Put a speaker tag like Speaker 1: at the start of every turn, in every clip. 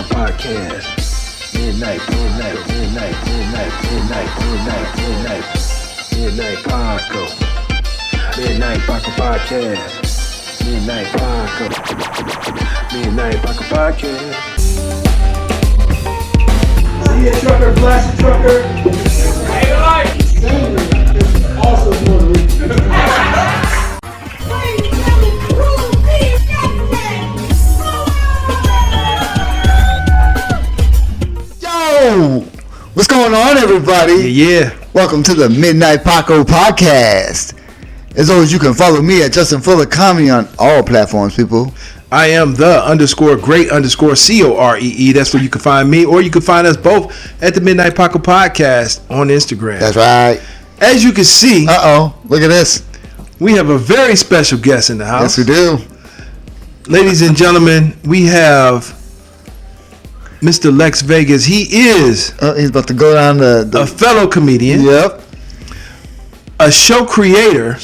Speaker 1: Paco Podcast. Midnight Paco. Midnight Paco Podcast. Midnight Paco Podcast. See a trucker, blast a trucker. Hey, life. Also more
Speaker 2: What's going on, everybody?
Speaker 3: Yeah.
Speaker 2: Welcome to the Midnight Paco Podcast. As always, you can follow me at Justin Fuller Comedy on all platforms, people.
Speaker 3: I am the _great_COREE. That's where you can find me, or you can find us both at the Midnight Paco Podcast on Instagram.
Speaker 2: That's right.
Speaker 3: As you can see,
Speaker 2: look at this.
Speaker 3: We have a very special guest in the house.
Speaker 2: Yes, we do.
Speaker 3: Ladies and gentlemen, we have Mr. Lexx Vegas. He is
Speaker 2: he's about to go down
Speaker 3: a fellow comedian.
Speaker 2: Yep.
Speaker 3: A show creator.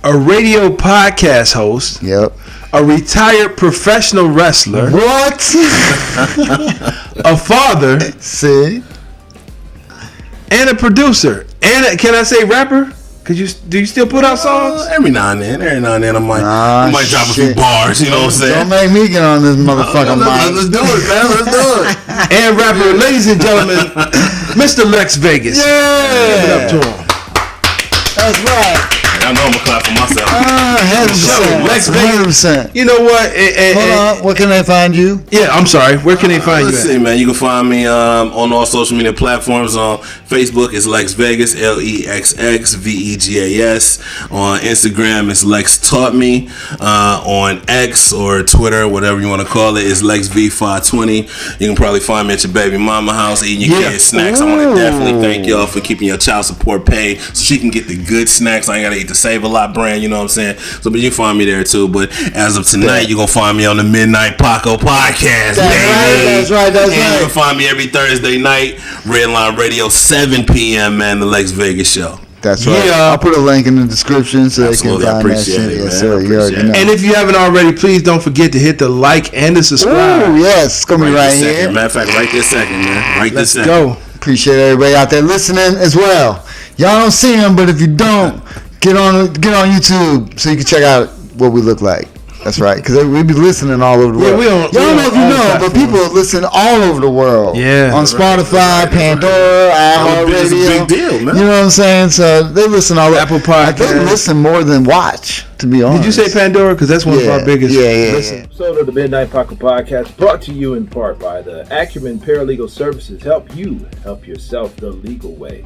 Speaker 3: A radio podcast host.
Speaker 2: Yep.
Speaker 3: A retired professional wrestler.
Speaker 2: What?
Speaker 3: A father.
Speaker 2: See?
Speaker 3: And a producer. And can I say rapper? Do you still put out songs?
Speaker 4: Every now and then I might drop a few bars, you know what I'm saying?
Speaker 2: Don't make me get on this motherfucking mic.
Speaker 4: Let's do it, man. Let's do it.
Speaker 3: And rapper, ladies and gentlemen, Mr. Lexx Vegas.
Speaker 2: Yeah.
Speaker 3: Give it up to him.
Speaker 2: That's right.
Speaker 4: I know I'm gonna clap for myself.
Speaker 2: 100%.
Speaker 3: Lexx Vegas.
Speaker 2: 100%.
Speaker 3: You know what?
Speaker 2: Hold on. Where can they find you?
Speaker 3: Yeah, I'm sorry. Where can they find you?
Speaker 4: Let's see, man. You can find me on all social media platforms. On Facebook, it's Lexx Vegas, LEXXVEGAS. On Instagram, it's Lex Taught Me. On X or Twitter, whatever you want to call it, is LexV520. You can probably find me at your baby mama house eating your kids' snacks. I want to definitely thank y'all for keeping your child support paid so she can get the good snacks. I ain't gotta eat the Save a Lot brand, you know what I'm saying? So, but you can find me there too. But as of tonight, you're gonna find me on the Midnight Paco Podcast,
Speaker 2: That's right.
Speaker 4: You can find me every Thursday night, Redline Radio, 7 p.m. Man, the Lexx Vegas show.
Speaker 2: That's right. Yeah. I'll put a link in the description so
Speaker 4: Absolutely,
Speaker 2: they can find that shit.
Speaker 4: it,
Speaker 2: Yes, sir. You already know.
Speaker 3: And if you haven't already, please don't forget to hit the like and the subscribe.
Speaker 2: Ooh, yes, it's gonna be right here.
Speaker 4: Matter of fact, right this second, man.
Speaker 3: Let's go.
Speaker 2: Appreciate everybody out there listening as well. Y'all don't see them, but if you don't, get on YouTube so you can check out what we look like. That's right, because we be listening all over the world. Y'all don't know if you know, but people listen all over the world.
Speaker 3: Yeah.
Speaker 2: On Spotify, Pandora, iHeartRadio.
Speaker 4: It's a big deal, man.
Speaker 2: You know what I'm saying? So they listen all over.
Speaker 3: Apple Podcast.
Speaker 2: They listen more than watch, to be honest.
Speaker 3: Did you say Pandora? Because that's one of our biggest.
Speaker 2: Yeah.
Speaker 1: Episode of the Midnight Paco Podcast brought to you in part by the Acumen Paralegal Services. Help you help yourself the legal way.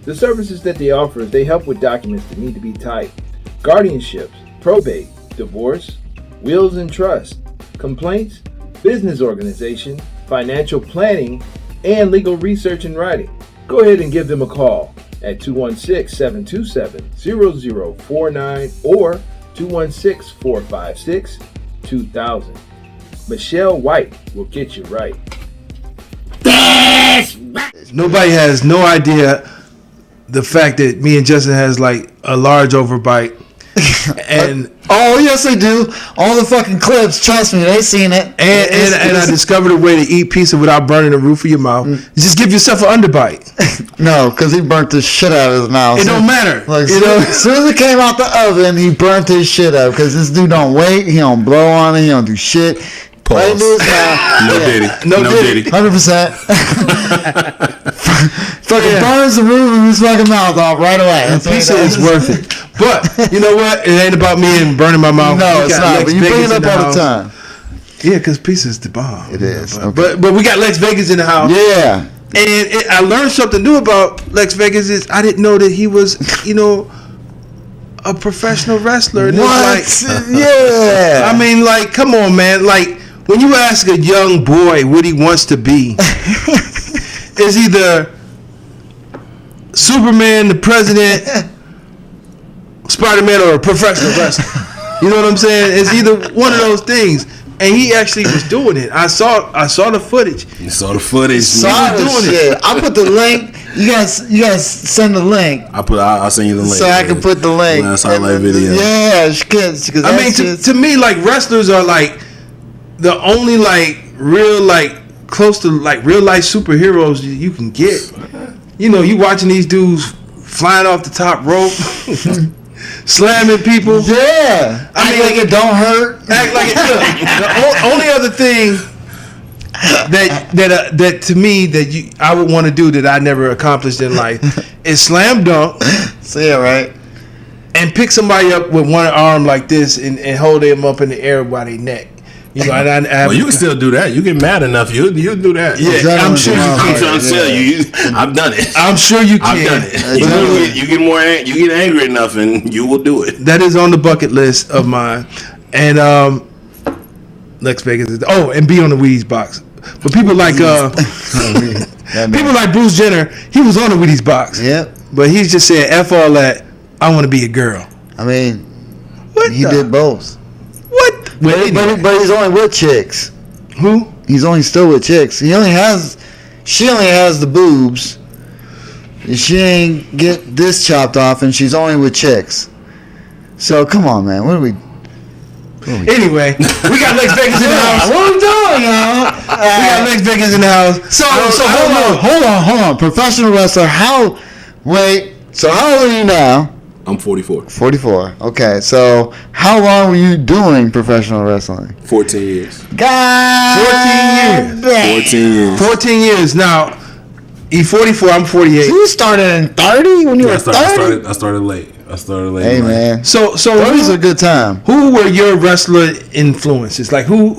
Speaker 1: The services that they offer is they help with documents that need to be typed, guardianships, probate, divorce, wills and trust, complaints, business organization, financial planning, and legal research and writing. Go ahead and give them a call at 216-727-0049 or 216-456-2000. Michelle White will get you right.
Speaker 3: Nobody has no idea the fact that me and Justin has like a large overbite. And
Speaker 2: oh yes, they do. All the fucking clips, trust me, they seen it.
Speaker 3: And I discovered a way to eat pizza without burning the roof of your mouth. Just give yourself an underbite.
Speaker 2: No, because he burnt the shit out of his mouth.
Speaker 3: It don't matter.
Speaker 2: Like, as soon as it came out the oven, he burnt his shit up. Because this dude don't wait, he don't blow on it, he don't do shit. Right into his mouth.
Speaker 4: No Diddy.
Speaker 2: 100%. Fucking burns the roof of his fucking mouth off right away.
Speaker 3: The pizza is worth it. But you know what? It ain't about me and burning my mouth.
Speaker 2: No, it's not. But you bring it up all the time.
Speaker 3: Yeah, because pizza is the bomb.
Speaker 2: It is.
Speaker 3: But we got Lexx Vegas in the house.
Speaker 2: Yeah.
Speaker 3: And I learned something new about Lexx Vegas. Is I didn't know that he was, a professional wrestler. And
Speaker 2: what? Yeah.
Speaker 3: I mean, like, come on, man. Like, when you ask a young boy what he wants to be, it's either Superman, the president, Spider-Man, or a professional wrestler. You know what I'm saying? It's either one of those things. And he actually was doing it. I saw the footage.
Speaker 4: You saw the footage.
Speaker 2: I put the link. You guys send the link.
Speaker 4: I'll send you the link.
Speaker 2: So I can put the link.
Speaker 4: Last highlight video.
Speaker 2: Yeah, because
Speaker 3: I mean, to me, like, wrestlers are like the only like real close to real life superheroes you can get. You know, you watching these dudes flying off the top rope, slamming people.
Speaker 2: Yeah, I mean, like it don't hurt.
Speaker 3: Act like it does. The only other thing that to me I would want to do that I never accomplished in life is slam dunk.
Speaker 2: See it, right?
Speaker 3: And pick somebody up with one arm like this and hold them up in the air by their neck. You know,
Speaker 4: well, you can still do that. You get mad enough, you do that.
Speaker 3: Yeah, I'm sure you can.
Speaker 4: I'm trying to tell you, I've done it.
Speaker 3: I'm sure you can.
Speaker 4: I've done it. You get angry enough, and you will do it.
Speaker 3: That is on the bucket list of mine. And Lexx Vegas is and be on the Wheaties box. But people like people like Bruce Jenner, he was on the Wheaties box.
Speaker 2: Yep.
Speaker 3: But he's just saying, F all that. I want to be a girl.
Speaker 2: I mean, he did both.
Speaker 3: What?
Speaker 2: But he's only with chicks.
Speaker 3: Who?
Speaker 2: He's only still with chicks. She only has the boobs. She ain't get this chopped off, and she's only with chicks. So come on, man. What are we?
Speaker 3: Anyway, we got Lexx Vegas in the house.
Speaker 2: What are we doing, y'all?
Speaker 3: We got Lexx Vegas in the house.
Speaker 2: So hold on. Professional wrestler. So how old are you now?
Speaker 4: I'm 44.
Speaker 2: 44. Okay, so how long were you doing professional wrestling?
Speaker 4: 14 years.
Speaker 2: God,
Speaker 3: 14 years. Now, he's 44. I'm 48.
Speaker 2: So you started in 30 when you were 30?
Speaker 4: I started late.
Speaker 2: Hey, man.
Speaker 3: So
Speaker 2: 30's a good time.
Speaker 3: Who were your wrestler influences? Like who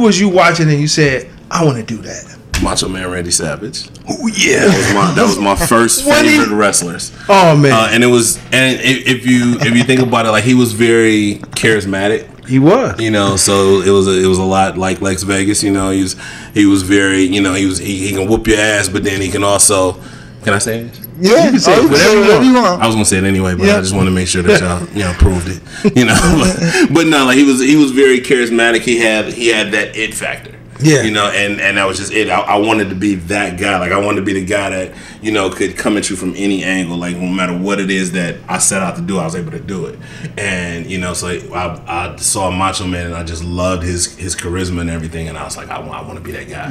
Speaker 3: was you watching and you said, I want to do that?
Speaker 4: Macho Man Randy Savage.
Speaker 3: Oh yeah,
Speaker 4: that was my first favorite wrestlers.
Speaker 3: Oh man,
Speaker 4: and if you think about it, like he was very charismatic.
Speaker 3: He was,
Speaker 4: you know, so it was a lot like Lexx Vegas. You know, he was very, you know, he can whoop your ass, but then he can also. Can I say it?
Speaker 2: Yeah,
Speaker 3: you can say
Speaker 2: whatever you want.
Speaker 4: I was gonna say it anyway, but I just want to make sure that y'all proved it. You know, but no, like he was very charismatic. He had that it factor.
Speaker 3: Yeah,
Speaker 4: you know, and that was just it. I wanted to be that guy. Like I wanted to be the guy that, you know, could come at you from any angle. Like no matter what it is that I set out to do, I was able to do it. And you know, so I saw Macho Man, and I just loved his charisma and everything. And I was like, I want to be that guy.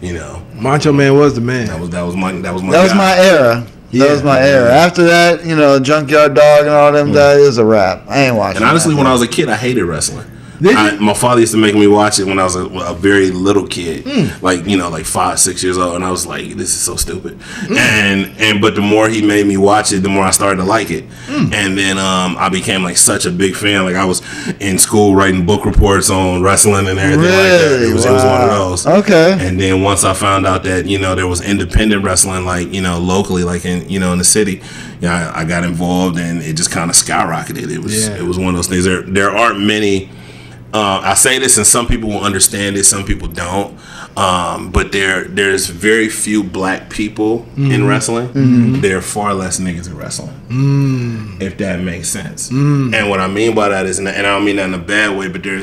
Speaker 4: You know,
Speaker 3: Macho Man was the man.
Speaker 4: That was my
Speaker 2: era. That was my era. After that, you know, Junkyard Dog and all them, that is a wrap. I ain't watching.
Speaker 4: And honestly, when I was a kid, I hated wrestling. My father used to make me watch it when I was a very little kid, like, you know, like 5, 6 years old, and I was like, this is so stupid. But the more he made me watch it, the more I started to like it. And then I became like such a big fan. Like I was in school writing book reports on wrestling and everything like that. It was one of those.
Speaker 2: Okay.
Speaker 4: And then once I found out that, you know, there was independent wrestling, like, you know, locally, like in the city, yeah, I got involved, and it just kind of skyrocketed. It was one of those things. There aren't many. I say this, and some people will understand it, some people don't. But there's very few black people in wrestling. There are far less niggas in wrestling, if that makes sense. And what I mean by that is, and I don't mean that in a bad way, but there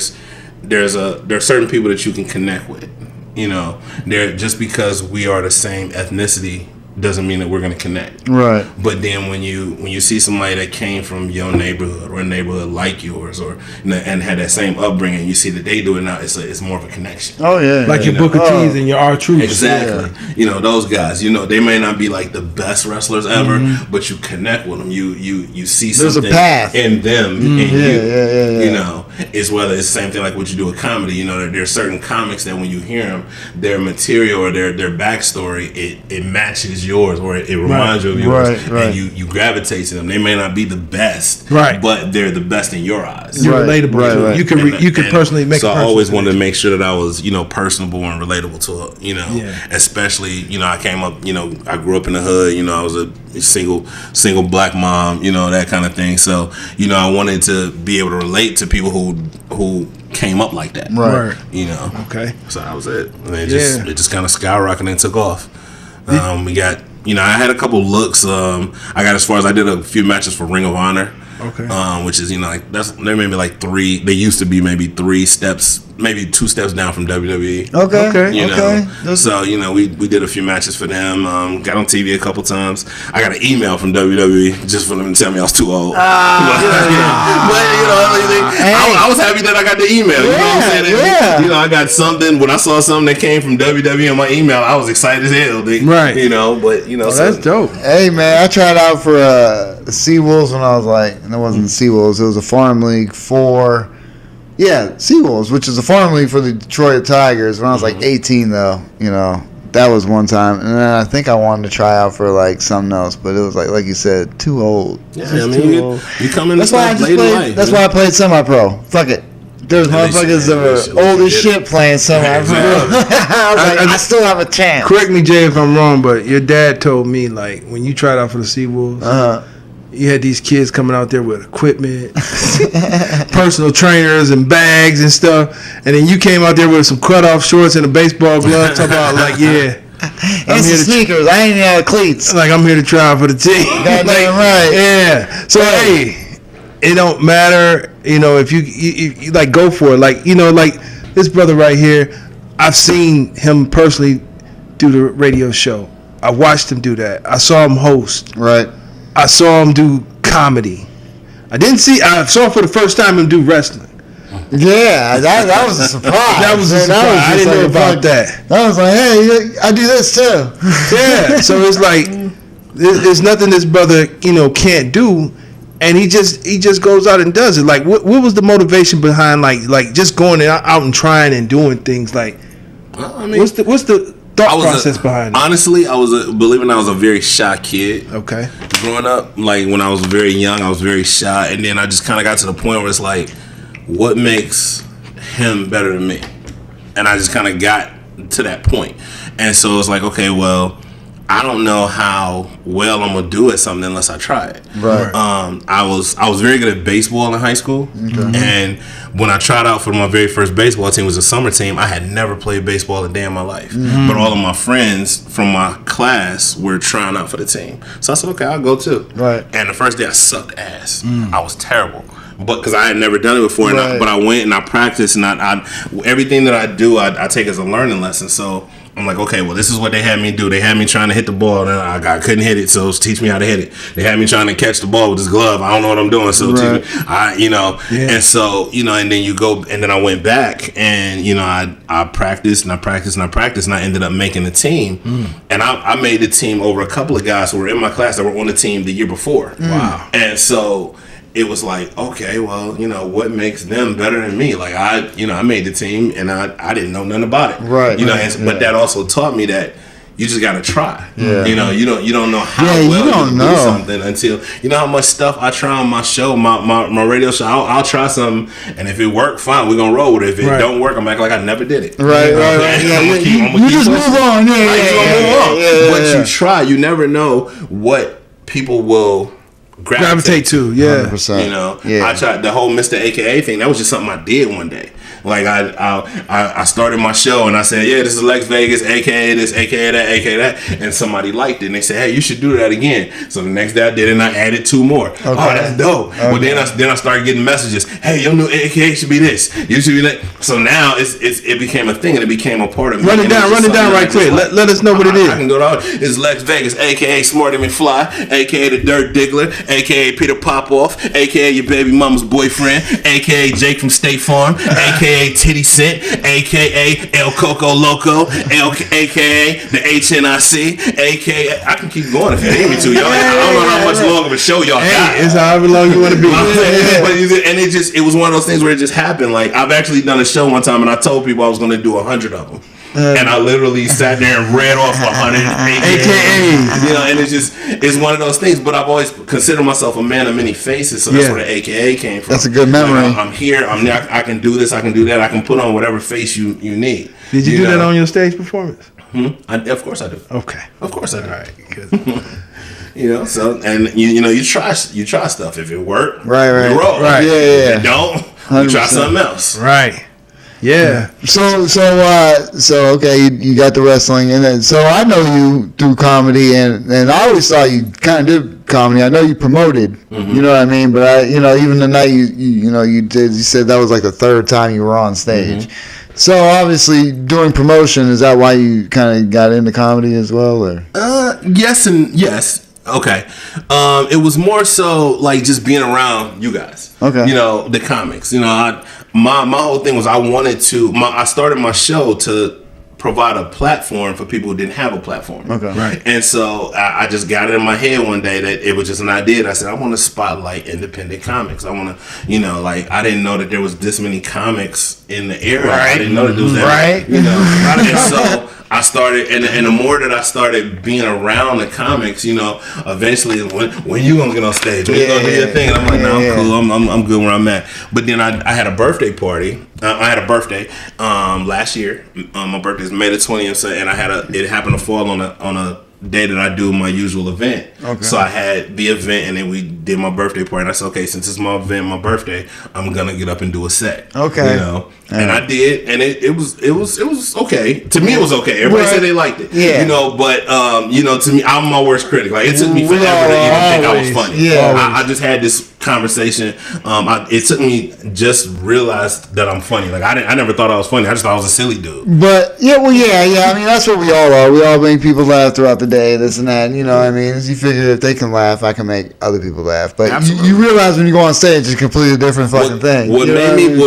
Speaker 4: are certain people that you can connect with. You know, just because we are the same ethnicity doesn't mean that we're going to connect.
Speaker 2: Right.
Speaker 4: But then when you see somebody that came from your neighborhood or a neighborhood like yours, or and had that same upbringing, you see that they do it now, it's more of a connection.
Speaker 2: Oh yeah.
Speaker 3: Like your Booker T's and your R-Truths.
Speaker 4: Exactly. Yeah. You know, those guys, you know, they may not be like the best wrestlers ever, but you connect with them. You see something
Speaker 2: There's a path
Speaker 4: in them, in you.
Speaker 2: Yeah.
Speaker 4: You know, it's the same thing like what you do with comedy. You know, there are certain comics that when you hear them, their material or their backstory, it matches yours, or it reminds you of yours, and you gravitate to them. They may not be the best, but they're the best in your eyes.
Speaker 3: You're relatable. Right. You can personally make.
Speaker 4: So I always wanted to make sure that I was, you know, personable and relatable to, you know, especially, you know, I came up, you know, I grew up in the hood. You know, I was a single black mom, you know, that kind of thing. So, you know, I wanted to be able to relate to people who came up like that,
Speaker 2: right?
Speaker 4: You know,
Speaker 3: okay.
Speaker 4: So that was it. And it just kind of skyrocketed and took off. We got, you know, I had a couple looks. I got as far as I did a few matches for Ring of Honor.
Speaker 3: Okay.
Speaker 4: Which is, you know, like there may be like 3. They used to be maybe 3 steps maybe 2 steps down from WWE.
Speaker 2: Okay.
Speaker 4: You know? So, you know, we did a few matches for them. Got on TV a couple times. I got an email from WWE just for them to tell me I was too old. But, you know, I was happy that I got the email. You know what I'm saying? You know, I got something. When I saw something that came from WWE in my email, I was excited as hell.
Speaker 3: Right.
Speaker 4: You know, but, you know.
Speaker 3: That's dope.
Speaker 2: Hey, man, I tried out for Seawolves when I was like, and it wasn't Seawolves, it was a farm league for, Seawolves, which is a farm league for the Detroit Tigers. When I was like 18, though, you know, that was one time. And then I think I wanted to try out for like something else, but it was like you said, too old.
Speaker 4: Yeah, I mean, you come in late in life.
Speaker 2: That's why I played semi-pro. Fuck it. There's motherfuckers that are old as shit playing semi-pro. I still have a chance.
Speaker 3: Correct me, Jay, if I'm wrong, but your dad told me, like, when you tried out for the Seawolves, you had these kids coming out there with equipment, personal trainers and bags and stuff, and then you came out there with some cut-off shorts and a baseball glove, talking about, like,
Speaker 2: and some sneakers. I ain't had cleats.
Speaker 3: Like, I'm here to try out for the team.
Speaker 2: Goddamn right.
Speaker 3: Yeah. So, hey, it don't matter, you know, if you like, go for it. Like, you know, like, this brother right here, I've seen him personally do the radio show. I watched him do that. I saw him host.
Speaker 2: Right.
Speaker 3: I saw him do comedy. I saw for the first time him do wrestling.
Speaker 2: Yeah, that was a surprise.
Speaker 3: That was a surprise. I didn't know about that.
Speaker 2: I was like, hey, I do this too.
Speaker 3: Yeah, so it's like, there's nothing this brother, you know, can't do. And he just goes out and does it. Like, what was the motivation behind like just going out and trying and doing things? Like, I mean, what's the thought process behind it?
Speaker 4: Honestly, I was a very shy kid.
Speaker 3: Okay.
Speaker 4: Growing up, like when I was very young, I was very shy, and then I just kind of got to the point where it's like, what makes him better than me? And I just kind of got to that point, and so it's like, okay, well, I don't know how well I'm gonna do at something unless I try it.
Speaker 2: Right.
Speaker 4: I was very good at baseball in high school, and when I tried out for my very first baseball team, it was a summer team. I had never played baseball a day in my life, but all of my friends from my class were trying out for the team. So I said, okay, I'll go too.
Speaker 2: Right.
Speaker 4: And the first day I sucked ass. I was terrible. But because I had never done it before, but I went and I practiced, and I everything that I do, I take as a learning lesson. So I'm like, okay, well, this is what they had me do. They had me trying to hit the ball, and I couldn't hit it, so teach me how to hit it. They had me trying to catch the ball with this glove. I don't know what I'm doing, so teach me. And so, you know, and then you go, and then I went back, and, you know, I practiced, and I practiced, and I practiced, and I ended up making the team. And I made the team over a couple of guys who were in my class that were on the team the year before. Wow. And so it was like, okay, well, you know, what makes them better than me? Like, I made the team, and I didn't know nothing about it.
Speaker 2: Right.
Speaker 4: You know, but that also taught me that you just gotta try. Yeah. You know, you don't know how well you do something until you know how much stuff I try on my show, my radio show. I'll try something, and if it work, fine, we're gonna roll with it. If it don't work, I'm acting like I never did it.
Speaker 2: Right. You just move on.
Speaker 4: But you try. You never know what people will gravitate
Speaker 3: to.
Speaker 2: 100%.
Speaker 4: You know, I tried the whole Mr. AKA thing. That was just something I did one day. Like I started my show and I said, yeah, this is Lexx Vegas, AKA this, AKA that, AKA that, and somebody liked it and they said, hey, you should do that again. So the next day I did it and I added 2 more. Okay. Oh, that's dope. Okay. Well, then I started getting messages. Hey, your new AKA should be this. You should be that. So now it became a thing and it became a part of me.
Speaker 3: Run it down right quick. Let us know what it is.
Speaker 4: I can go down. It's Lexx Vegas, AKA Smarter Than Fly, AKA the Dirt Diggler, AKA Peter Popoff, AKA your baby mama's boyfriend, AKA Jake from State Farm, AKA Titty Scent, AKA El Coco Loco, AKA the HNIC, AKA I can keep going if you need me to, y'all. I don't know how much longer of a show y'all got.
Speaker 3: It's however long you want to be.
Speaker 4: And it was one of those things where it just happened. Like I've actually done a show one time and I told people I was going to do 100 of them. And I literally sat there and read off 100 AKAs. You know, and it's one of those things. But I've always considered myself a man of many faces, so that's where the AKA came from.
Speaker 2: That's a good memory.
Speaker 4: Like, I'm here. I can do this. I can do that. I can put on whatever face you need.
Speaker 3: Did you do that on your stage performance?
Speaker 4: Of course I do.
Speaker 3: Okay.
Speaker 4: Of course I do.
Speaker 3: All right. Good.
Speaker 4: You know, so and you try stuff. If it work,
Speaker 2: right,
Speaker 4: you roll.
Speaker 2: Right. Yeah.
Speaker 4: If it don't, 100%. You try something else.
Speaker 3: Right. Yeah.
Speaker 2: So okay, you got the wrestling, and then so I know you through comedy, and I always thought you kind of did comedy. I know you promoted, you know what I mean. But even the night you said that was like the third time you were on stage. So obviously, during promotion, is that why you kind of got into comedy as well, or?
Speaker 4: Yes and yes. Okay. It was more so like just being around you guys.
Speaker 2: Okay.
Speaker 4: The comics. My whole thing was I started my show to provide a platform for people who didn't have a platform.
Speaker 2: Okay.
Speaker 3: Right.
Speaker 4: And so I just got it in my head one day that it was just an idea. I said, I want to spotlight independent comics. I want to, I didn't know that there was this many comics in the era.
Speaker 2: Right.
Speaker 4: I didn't know that there was that many, And so I started, and the more that I started being around the comics, eventually, when you gonna get on stage? When you gonna do your thing? And I'm like, no, I'm cool. I'm good where I'm at. But then I had a birthday party. I had a birthday last year. My birthday is May the 20th, and it happened to fall on a day that I do my usual event. Okay. So I had the event, and then we did my birthday party. And I said, okay, since it's my event, my birthday, I'm gonna get up and do a set.
Speaker 2: Okay.
Speaker 4: And I did, and it was okay. To me, it was okay. Everybody said they liked it.
Speaker 2: Yeah.
Speaker 4: But to me, I'm my worst critic. Like, it took me forever to even think I was funny.
Speaker 2: Yeah.
Speaker 4: I just had this conversation. It took me just realized that I'm funny. Like, I never thought I was funny. I just thought I was a silly dude.
Speaker 2: But yeah. I mean, that's what we all are. We all make people laugh throughout the day, this and that. You know what I mean? You figure if they can laugh, I can make other people laugh. But you realize when you go on stage, it's a completely different fucking thing.
Speaker 4: What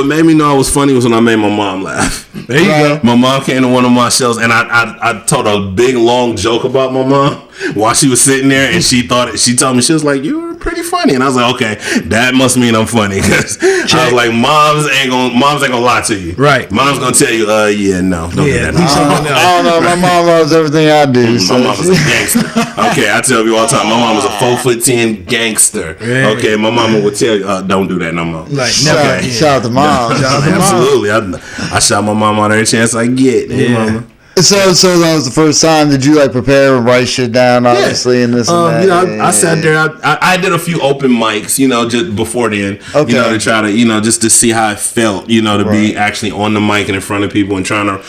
Speaker 4: made me know I was funny was when I made my mom laugh.
Speaker 3: There you go.
Speaker 4: My mom came to one of my shows, and I told a big long joke about my mom while she was sitting there, and she told me, she was like, "You were pretty funny," and I was like, "Okay, that must mean I'm funny," because I was like, moms ain't gonna lie to you,
Speaker 3: right?
Speaker 4: Mom's gonna tell you, don't do that.
Speaker 2: I don't know. My mom loves everything I do.
Speaker 4: My mom was a gangster. Okay, I tell you all the time, my mom was a 4'10" gangster. Okay, my mama would tell you, don't do that no more.
Speaker 3: Like,
Speaker 2: shout out to mom.
Speaker 4: Absolutely, I shout my mom on every chance I get. Hey, mama.
Speaker 2: So that was the first time. Did you prepare and write shit down, obviously, and this and that?
Speaker 4: I sat there. I did a few open mics, just before then, to try to, just to see how it felt, to be actually on the mic and in front of people and trying to.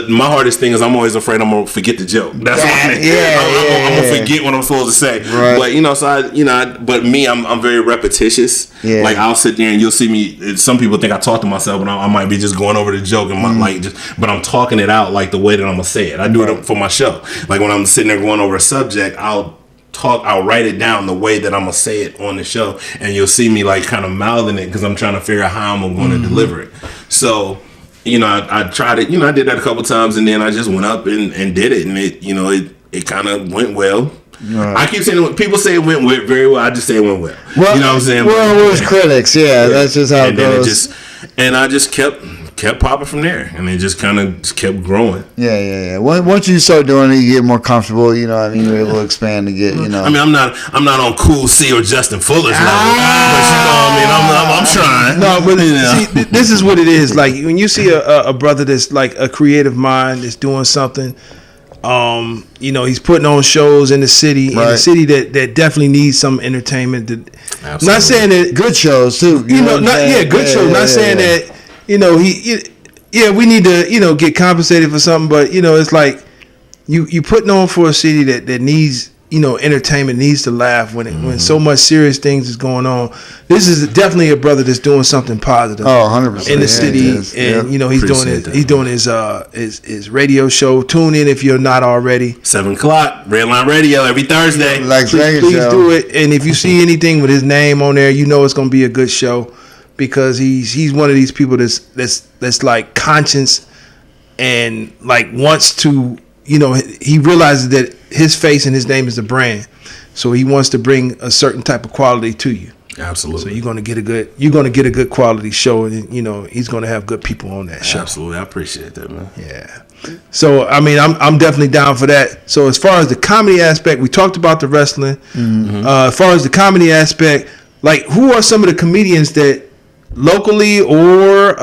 Speaker 4: My hardest thing is I'm always afraid I'm gonna forget the joke. That's one thing. I'm gonna forget what I'm supposed to say. Right. But but me, I'm very repetitious. Yeah. Like, I'll sit there and you'll see me. Some people think I talk to myself, but I might be just going over the joke and but I'm talking it out like the way that I'm gonna say it. I do it for my show. Like, when I'm sitting there going over a subject, I'll write it down the way that I'm gonna say it on the show, and you'll see me kind of mouthing it because I'm trying to figure out how I'm going to deliver it. So, I tried it. I did that a couple times, and then I just went up and did it, and it kind of went well. Right. I keep saying, people say it went very well. I just say it went well. You know what I'm saying?
Speaker 2: Well, it was critics. Yeah, that's just how it goes.
Speaker 4: And I just kept popping from there, and it just kind of kept growing.
Speaker 2: Yeah. Once you start doing it, you get more comfortable. You're able to expand to get. I
Speaker 4: mean, I'm not on Cool C or Justin Fuller's level, but I'm trying.
Speaker 3: No, but see, this is what it is. Like, when you see a brother that's like a creative mind that's doing something. He's putting on shows in the city, that definitely needs some entertainment.
Speaker 4: Absolutely.
Speaker 3: Not saying that
Speaker 2: good shows too.
Speaker 3: Good shows. Not saying that we need to get compensated for something, but it's like you putting on for a city that needs entertainment, needs to laugh when so much serious things is going on. This is definitely a brother that's doing something positive.
Speaker 2: 100%
Speaker 3: in the city, and he's doing his radio show. Tune in if you're not already.
Speaker 4: 7:00 Redline Radio every Thursday.
Speaker 2: Lexx Vegas
Speaker 3: please do it. And if you see anything with his name on there, it's going to be a good show, because he's one of these people that's like conscious and like wants to. He realizes that his face and his name is a brand, so he wants to bring a certain type of quality to you.
Speaker 4: Absolutely.
Speaker 3: So you're gonna get a good quality show, and he's gonna have good people on that show.
Speaker 4: Absolutely, I appreciate that, man.
Speaker 3: Yeah. So I mean, I'm definitely down for that. So as far as the comedy aspect, we talked about the wrestling. Mm-hmm. As far as the comedy aspect, like, who are some of the comedians that locally or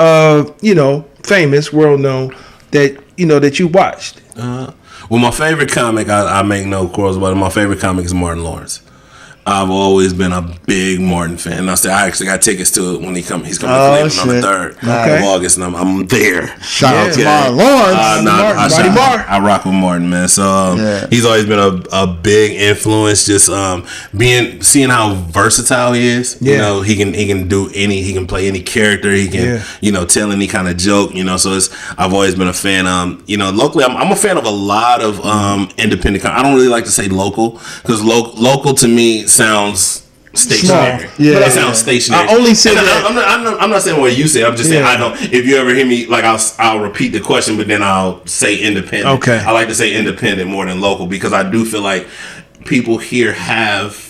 Speaker 3: famous, world known, that you watched?
Speaker 4: Well, my favorite comic, I make no quarrels about it. My favorite comic is Martin Lawrence. I've always been a big Martin fan. I actually got tickets to it when he's coming to Cleveland on the 3rd of August, and I'm there.
Speaker 2: Shout out to Martin Lawrence.
Speaker 4: I rock with Martin, man. So he's always been a big influence. Just seeing how versatile he is. You know, he can play any character. He can tell any kind of joke. So I've always been a fan. Locally, I'm a fan of a lot of independent. I don't really like to say local because local to me sounds stationary. It sounds stationary.
Speaker 3: I only say that.
Speaker 4: I'm not saying what you say. I'm just saying I don't. If you ever hear me, like I'll repeat the question, but then I'll say independent.
Speaker 3: Okay.
Speaker 4: I like to say independent more than local because I do feel like people here have.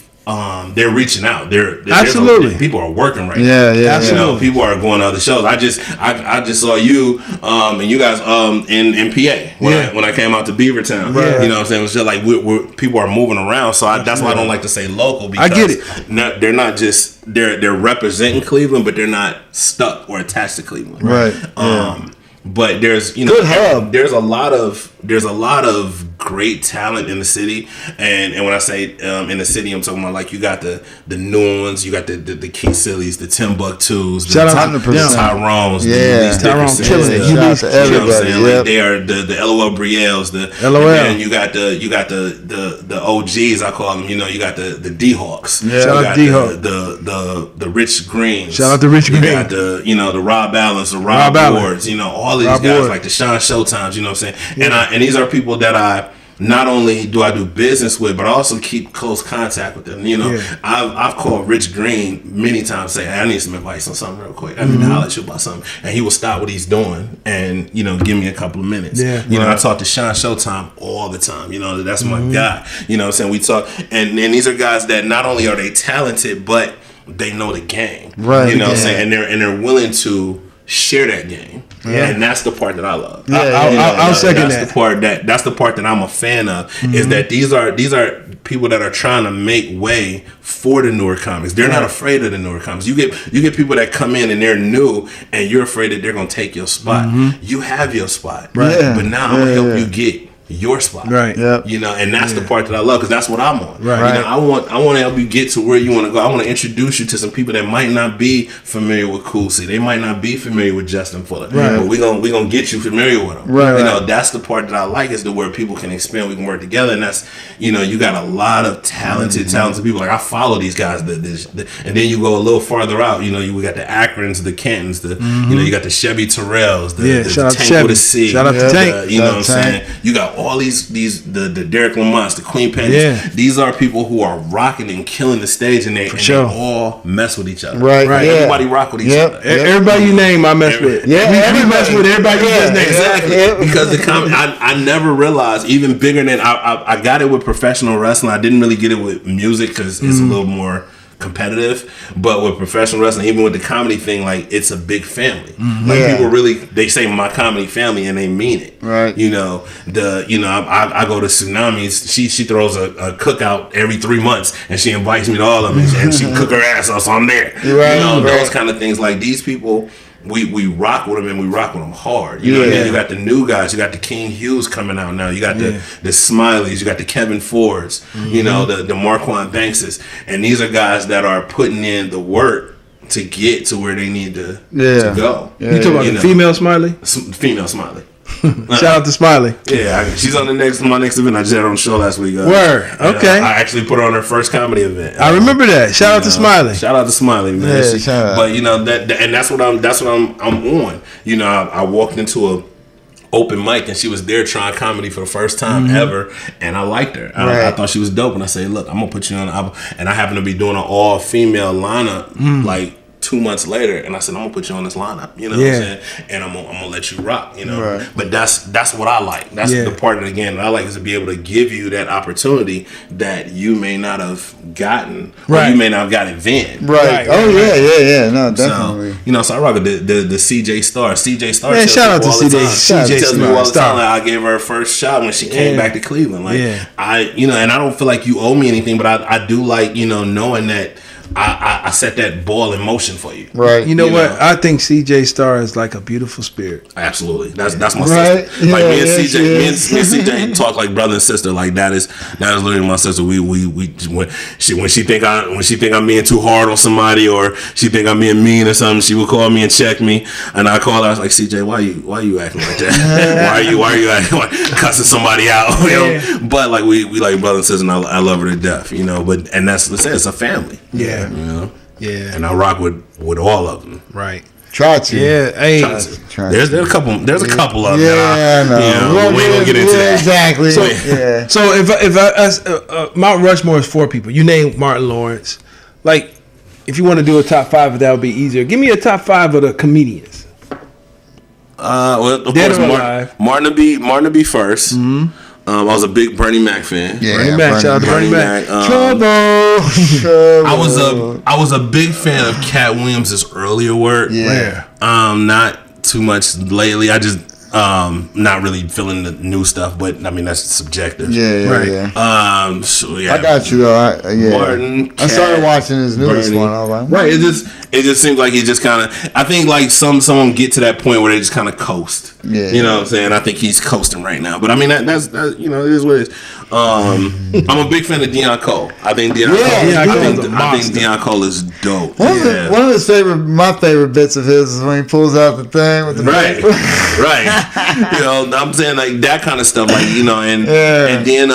Speaker 4: They're reaching out.
Speaker 3: Absolutely.
Speaker 4: People are working right
Speaker 2: now.
Speaker 3: Absolutely.
Speaker 4: People are going to other shows. I just saw you and you guys in PA when I came out to Beavertown.
Speaker 3: Right.
Speaker 4: You know what I'm saying? It was just like people are moving around. So that's why I don't like to say local because
Speaker 3: I get it.
Speaker 4: They're not just they're representing Cleveland, but they're not stuck or attached to Cleveland.
Speaker 2: Right.
Speaker 4: But there's
Speaker 2: good hub.
Speaker 4: There's a lot of great talent in the city, and when I say in the city, I'm talking about like you got the new ones, you got the Key Sillies, the Timbuktus, the Tyrones, the
Speaker 2: Tyrone killing it.
Speaker 4: Shout out to everybody. Like they are the LOL Brielles, and you got the OGs, I call them. You got the D-Hawks.
Speaker 3: Shout out D-Hawk.
Speaker 4: The Rich Greens.
Speaker 3: Shout out to Rich Green.
Speaker 4: You got the Rob Allens, the Rob Wards. All these guys like the Sean Showtimes. You know what I'm saying? And these are people that I not only do I do business with, but I also keep close contact with them. I've called Rich Green many times, say, hey, I need some advice on something real quick. I need to holler at you about something, and he will stop what he's doing and give me a couple of minutes. I talk to Sean Showtime all the time. That's my guy. You know what I'm saying? We talk, and these are guys that not only are they talented, but they know the game.
Speaker 2: Right.
Speaker 4: You know what I'm saying? And they're willing to share that game. And that's the part that I love.
Speaker 3: I'll second that.
Speaker 4: That's the part that I'm a fan of. Is that these are people that are trying to make way for the newer comics. They're not afraid of the newer comics. You get people that come in and they're new, and you're afraid that they're gonna take your spot. You have your spot, right? But now I'm gonna help you get your spot,
Speaker 3: right?
Speaker 4: And that's the part that I love because that's what I'm on,
Speaker 3: right?
Speaker 4: I want to help you get to where you want to go. I want to introduce you to some people that might not be familiar with Cool C. They might not be familiar with Justin Fuller, but we gonna get you familiar with them, right? That's the part that I like is where people can expand, we can work together, and that's you got a lot of talented people. Like I follow these guys, and then you go a little farther out. We got the Akrons, the Cantons, you got the Chevy Terrells, the Tank with a C.
Speaker 3: Shout out to Tank.
Speaker 4: You know what I'm saying? You got all these the Derek Lamonts, the Queen Pennies. These are people who are rocking and killing the stage, and they all mess with each other.
Speaker 2: Right.
Speaker 4: Everybody rock with each other.
Speaker 3: Everybody you name, I mess with. We mess with everybody you just named.
Speaker 4: Exactly. Because the I never realized, even bigger than I got it with professional wrestling. I didn't really get it with music because it's a little more competitive, but with professional wrestling, even with the comedy thing, like it's a big family. People really, they say my comedy family and they mean it.
Speaker 2: Right.
Speaker 4: I go to Tsunamis. She throws a cookout every 3 months and she invites me to all of them and she cook her ass off, so I'm there. Those kind of things. Like these people, we rock with them and we rock with them hard. And then you got the new guys. You got the King Hughes coming out now. You got the Smileys. You got the Kevin Fords. The Marquand Bankses. And these are guys that are putting in the work to get to where they need to go.
Speaker 3: You talking about the female Smiley?
Speaker 4: Female Smiley.
Speaker 3: Shout out to Smiley.
Speaker 4: She's on my next event. I just had her on the show last week.
Speaker 3: Word. Okay.
Speaker 4: I actually put her on her first comedy event.
Speaker 3: I remember that. Shout out to Smiley.
Speaker 4: Shout out to Smiley, man. But that's what I'm on. I walked into a open mic and she was there trying comedy for the first time ever, and I liked her. I thought she was dope, and I said, look, I'm gonna put you on the album. And I happened to be doing an all female lineup like 2 months later, and I said, I'm gonna put you on this lineup, what I'm saying, and I'm gonna let you rock, But that's what I like. That's the part of the game that I like, is to be able to give you that opportunity that you may not have gotten, or you may not have gotten then.
Speaker 2: Right. No, definitely.
Speaker 4: So I rock with the CJ Star. CJ Star.
Speaker 3: Man, shout out to CJ.
Speaker 4: She tells me all the time. Like, I gave her first shot when she came back to Cleveland. Like and I don't feel like you owe me anything, but I do like knowing that I set that ball in motion for you.
Speaker 2: Right.
Speaker 3: You know what? I think CJ Star is like a beautiful spirit.
Speaker 4: Absolutely. That's my sister.
Speaker 2: Yeah,
Speaker 4: like me and CJ talk like brother and sister. Like that is literally my sister. We when she think I'm being too hard on somebody, or she think I'm being mean or something, she will call me and check me, and I call her. I was like, CJ, why you acting like that? why are you acting like cussing somebody out? You know? But like we like brother and sister, and I love her to death. You know, and that's it's a family.
Speaker 3: Yeah.
Speaker 4: You know.
Speaker 3: Yeah.
Speaker 4: And I rock with all of them.
Speaker 3: Right.
Speaker 2: Try to.
Speaker 3: Yeah. Hey.
Speaker 4: There's a couple. There's a couple of them.
Speaker 2: Yeah,
Speaker 4: no. We ain't gonna get into that.
Speaker 2: Exactly.
Speaker 3: So if I ask, Mount Rushmore is 4 people. You name Martin Lawrence. Like, if you want to do a top 5, that would be easier. Give me a top 5 of the comedians.
Speaker 4: Well, of
Speaker 3: Dead
Speaker 4: course,
Speaker 3: or alive.
Speaker 4: Martin to be first. Mm-hmm. I was a big Bernie Mac fan.
Speaker 2: Yeah,
Speaker 3: Bernie Mac. Shout out to Bernie Mac.
Speaker 2: Trouble.
Speaker 4: I was a big fan of Cat Williams' earlier work.
Speaker 2: Yeah.
Speaker 4: Not too much lately. I just not really feeling the new stuff, but I mean that's subjective.
Speaker 2: Yeah.
Speaker 4: So yeah,
Speaker 2: I got you though.
Speaker 4: Martin,
Speaker 2: I started watching his newest
Speaker 4: Bernie.
Speaker 2: one. I was like,
Speaker 4: right. It just seems like he just kind of. I think like someone get to that point where they just kind of coast.
Speaker 2: Yeah.
Speaker 4: You know what I'm saying? I think he's coasting right now. But I mean that's you know, it is what it is. I'm a big fan of Deion Cole. I think Deion Cole. I think Deion Cole is dope.
Speaker 2: One of his my favorite bits of his is when he pulls out the thing with the
Speaker 4: right. You know, I'm saying like that kind of stuff, like, you know, and then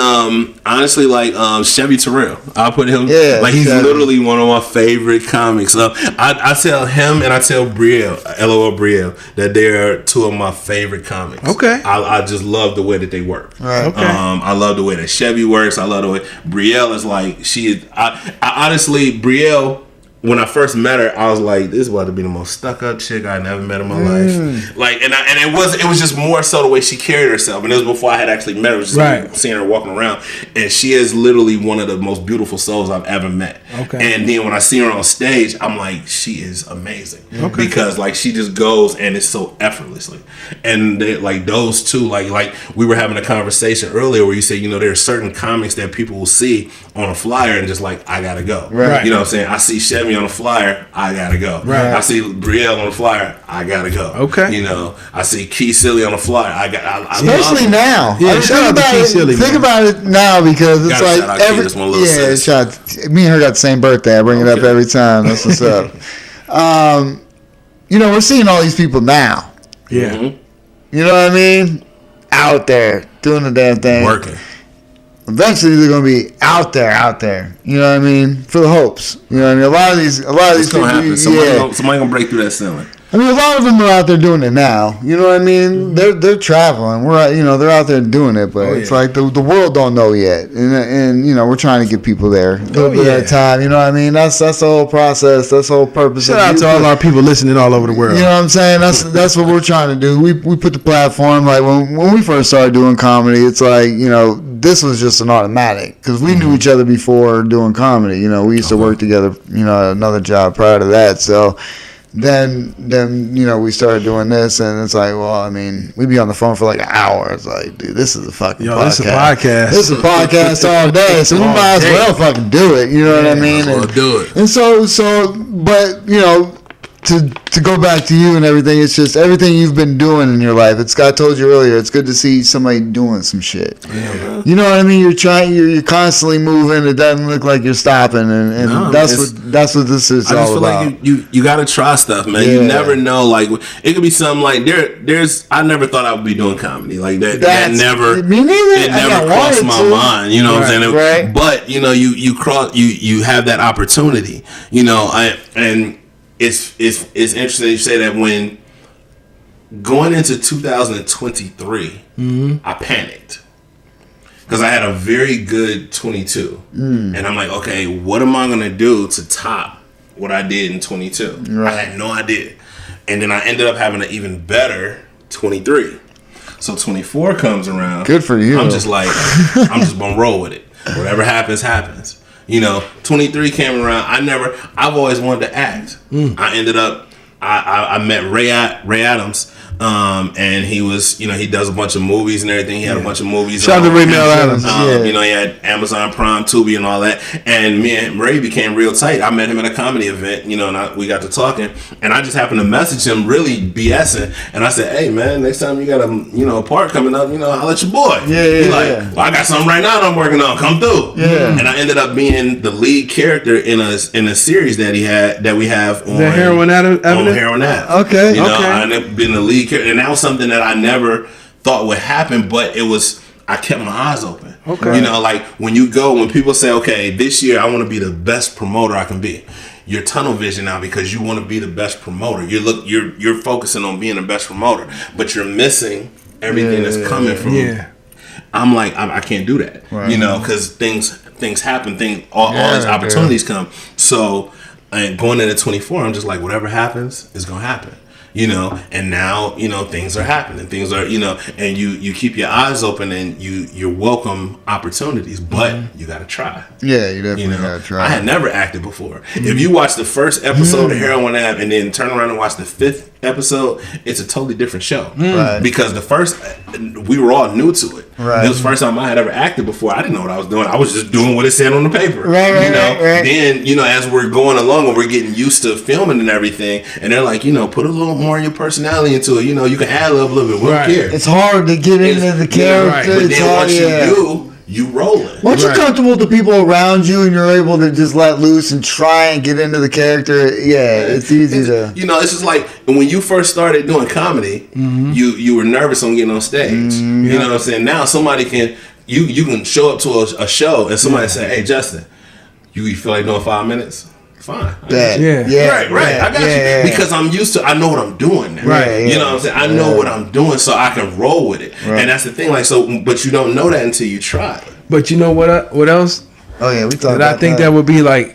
Speaker 4: honestly, like Chevy Terrell, I'll put him like he's literally one of my favorite comics. I tell him and I tell Brielle, LOL Brielle, that they're 2 of my favorite comics.
Speaker 3: Okay,
Speaker 4: I just love the way that they work.
Speaker 2: Right.
Speaker 3: Okay.
Speaker 4: I love the way that Chevy works. I love the way Brielle is like I honestly Brielle. When I first met her, I was like, "This is about to be the most stuck-up chick I never met in my life." Like, and it was just more so the way she carried herself, and it was before I had actually met her. It was just seeing her walking around, and she is literally one of the most beautiful souls I've ever met.
Speaker 3: Okay.
Speaker 4: And then when I see her on stage, I'm like, she is amazing because like she just goes and it's so effortlessly, and they, like those two, like we were having a conversation earlier where you say, you know, there are certain comics that people will see on a flyer and just like, I gotta go.
Speaker 2: Right.
Speaker 4: You know what I'm saying? I see Chevy on the flyer, I gotta go.
Speaker 3: Right.
Speaker 4: I see Brielle on the flyer, I gotta go.
Speaker 3: Okay.
Speaker 4: You know, I see Key Silly on the flyer, I
Speaker 2: especially now.
Speaker 3: Yeah, shout out to Key Silly.
Speaker 2: Think about it now because it's
Speaker 4: Gotta
Speaker 2: like
Speaker 4: shout out Key, that's my little sis.
Speaker 2: Me and her got the same birthday. I bring it up every time. That's what's up. You know, we're seeing all these people now.
Speaker 3: Yeah.
Speaker 4: Mm-hmm.
Speaker 2: You know what I mean? Out there doing the damn thing.
Speaker 4: Working.
Speaker 2: Eventually, they're going to be out there. You know what I mean? For the hopes. You know what I mean? A lot of these
Speaker 4: It's
Speaker 2: people.
Speaker 4: gonna happen. Somebody gonna break through that ceiling.
Speaker 2: I mean, a lot of them are out there doing it now. You know what I mean? They're traveling. They're out there doing it, but it's like the world don't know yet, and you know, we're trying to get people there a little bit at a time. You know what I mean? That's the whole process. That's the whole purpose.
Speaker 3: Shout out to all our people listening all over the world.
Speaker 2: You know what I'm saying? That's what we're trying to do. We put the platform, like when we first started doing comedy, it's like, you know, this was just an automatic because we knew each other before doing comedy. You know, we used to work together. You know, another job prior to that, so. Then you know, we started doing this, and it's like, well, I mean, we'd be on the phone for like an hour. It's like, dude, this is a fucking podcast.
Speaker 3: This is a podcast.
Speaker 2: This is a podcast all day, so we might as well fucking do it. You know what I mean?
Speaker 4: Do it.
Speaker 2: And so, but you know, to go back to you and everything, it's just everything you've been doing in your life. It's, I told you earlier, it's good to see somebody doing some shit.
Speaker 4: Yeah,
Speaker 2: you know what I mean? You're constantly moving. It doesn't look like you're stopping, and that's what this is all about.
Speaker 4: I just feel like you gotta try stuff, man.
Speaker 2: Yeah.
Speaker 4: You never know. Like it could be something like there's. I never thought I would be doing comedy like that. That never.
Speaker 2: Me neither.
Speaker 4: It never crossed my mind. You know what I'm saying?
Speaker 2: Right.
Speaker 4: But you know, you have that opportunity. You know, and. It's interesting you say that. When going into 2023, I panicked because I had a very good 22, and I'm like, okay, what am I gonna do to top what I did in 22?
Speaker 2: Right.
Speaker 4: I had no idea, and then I ended up having an even better 23. So 24 comes around.
Speaker 2: Good for you.
Speaker 4: I'm just like, I'm just gonna roll with it. Whatever happens, happens. You know, 23 came around. I've always wanted to act. I ended up, I met Ray Adams And he was, he does a bunch of movies and everything. He had a bunch of movies.
Speaker 3: Shout out to Ray Mel Adams.
Speaker 4: He had Amazon Prime, Tubi, and all that. And me and Ray became real tight. I met him at a comedy event, and we got to talking. And I just happened to message him, really BSing. And I said, "Hey man, next time you got a part coming up, I'll let your boy." He well, I got something right now that I'm working on. Come through. Yeah. And I ended up being the lead character in a series that we have on
Speaker 3: Heroin Ave.
Speaker 2: Okay.
Speaker 4: I ended up being the lead character, and that was something that I never thought would happen, but I kept my eyes open.
Speaker 3: Okay.
Speaker 4: Like when people say, "Okay, this year I want to be the best promoter I can be." You're tunnel vision now because you want to be the best promoter. You're focusing on being the best promoter, but you're missing everything that's coming from.
Speaker 3: Yeah.
Speaker 4: I'm like, I can't do that, because things happen, all these opportunities come. So, and going into 24, I'm just like, whatever happens is gonna happen. And now, things are happening. Things are, and you keep your eyes open and you welcome opportunities, but you got to try.
Speaker 2: Yeah, you definitely got to try.
Speaker 4: I had never acted before. If you watch the first episode of Heroin Ave and then turn around and watch the 5th episode, it's a totally different show.
Speaker 2: Right.
Speaker 4: Because the first, we were all new to it.
Speaker 2: Right.
Speaker 4: It was the first time I had ever acted before. I didn't know what I was doing. I was just doing what it said on the paper.
Speaker 2: Right.
Speaker 4: Then, as we're going along and we're getting used to filming and everything, and they're like, put a little more of your personality into it. You can add a little bit. We don't care.
Speaker 2: It's hard to get into the character.
Speaker 4: But then once you do, you rolling.
Speaker 2: Once you're comfortable with the people around you and you're able to just let loose and try and get into the character, it's easy to.
Speaker 4: It's just like when you first started doing comedy, you were nervous on getting on stage. You know what I'm saying? Now somebody can you can show up to a show and somebody say, "Hey Justin, you feel like doing 5 minutes?" Fine.
Speaker 2: Right.
Speaker 4: I got you because I'm used to. I know what I'm doing now.
Speaker 2: Right.
Speaker 4: You know what I'm saying? I know what I'm doing, so I can roll with it. Right. And that's the thing. But you don't know that until you try.
Speaker 3: But you know what else?
Speaker 2: Oh yeah, we thought.
Speaker 3: That I think that would be like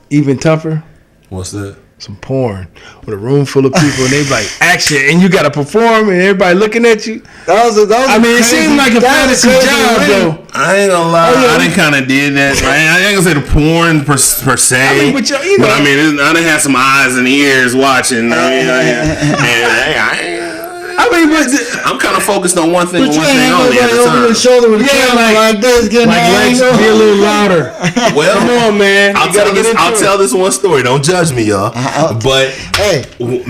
Speaker 3: even tougher.
Speaker 4: What's that?
Speaker 3: Some porn with a room full of people and they be like action and you gotta perform and everybody looking at you. It seemed like a fantasy job though.
Speaker 4: I ain't gonna lie, I done kind of did that. I ain't gonna say the porn per se, but I done had some eyes and ears watching. I'm kind of focused on one thing. But you ain't nobody over your shoulder with a camera
Speaker 3: like this, getting Lexx, be a little louder.
Speaker 4: Well,
Speaker 3: come on, man.
Speaker 4: I'll tell this one story. Don't judge me, y'all. But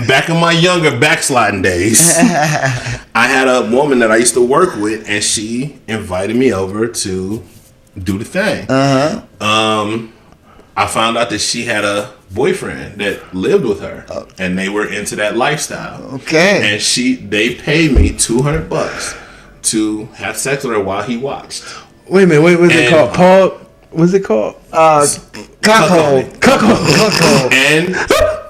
Speaker 4: back in my younger backsliding days, I had a woman that I used to work with, and she invited me over to do the thing. I found out that she had a boyfriend that lived with her, and they were into that lifestyle.
Speaker 2: Okay.
Speaker 4: And they paid me $200 to have sex with her while he watched.
Speaker 3: Wait a minute, what's it called? Paul? What's it called?
Speaker 2: Cuckold.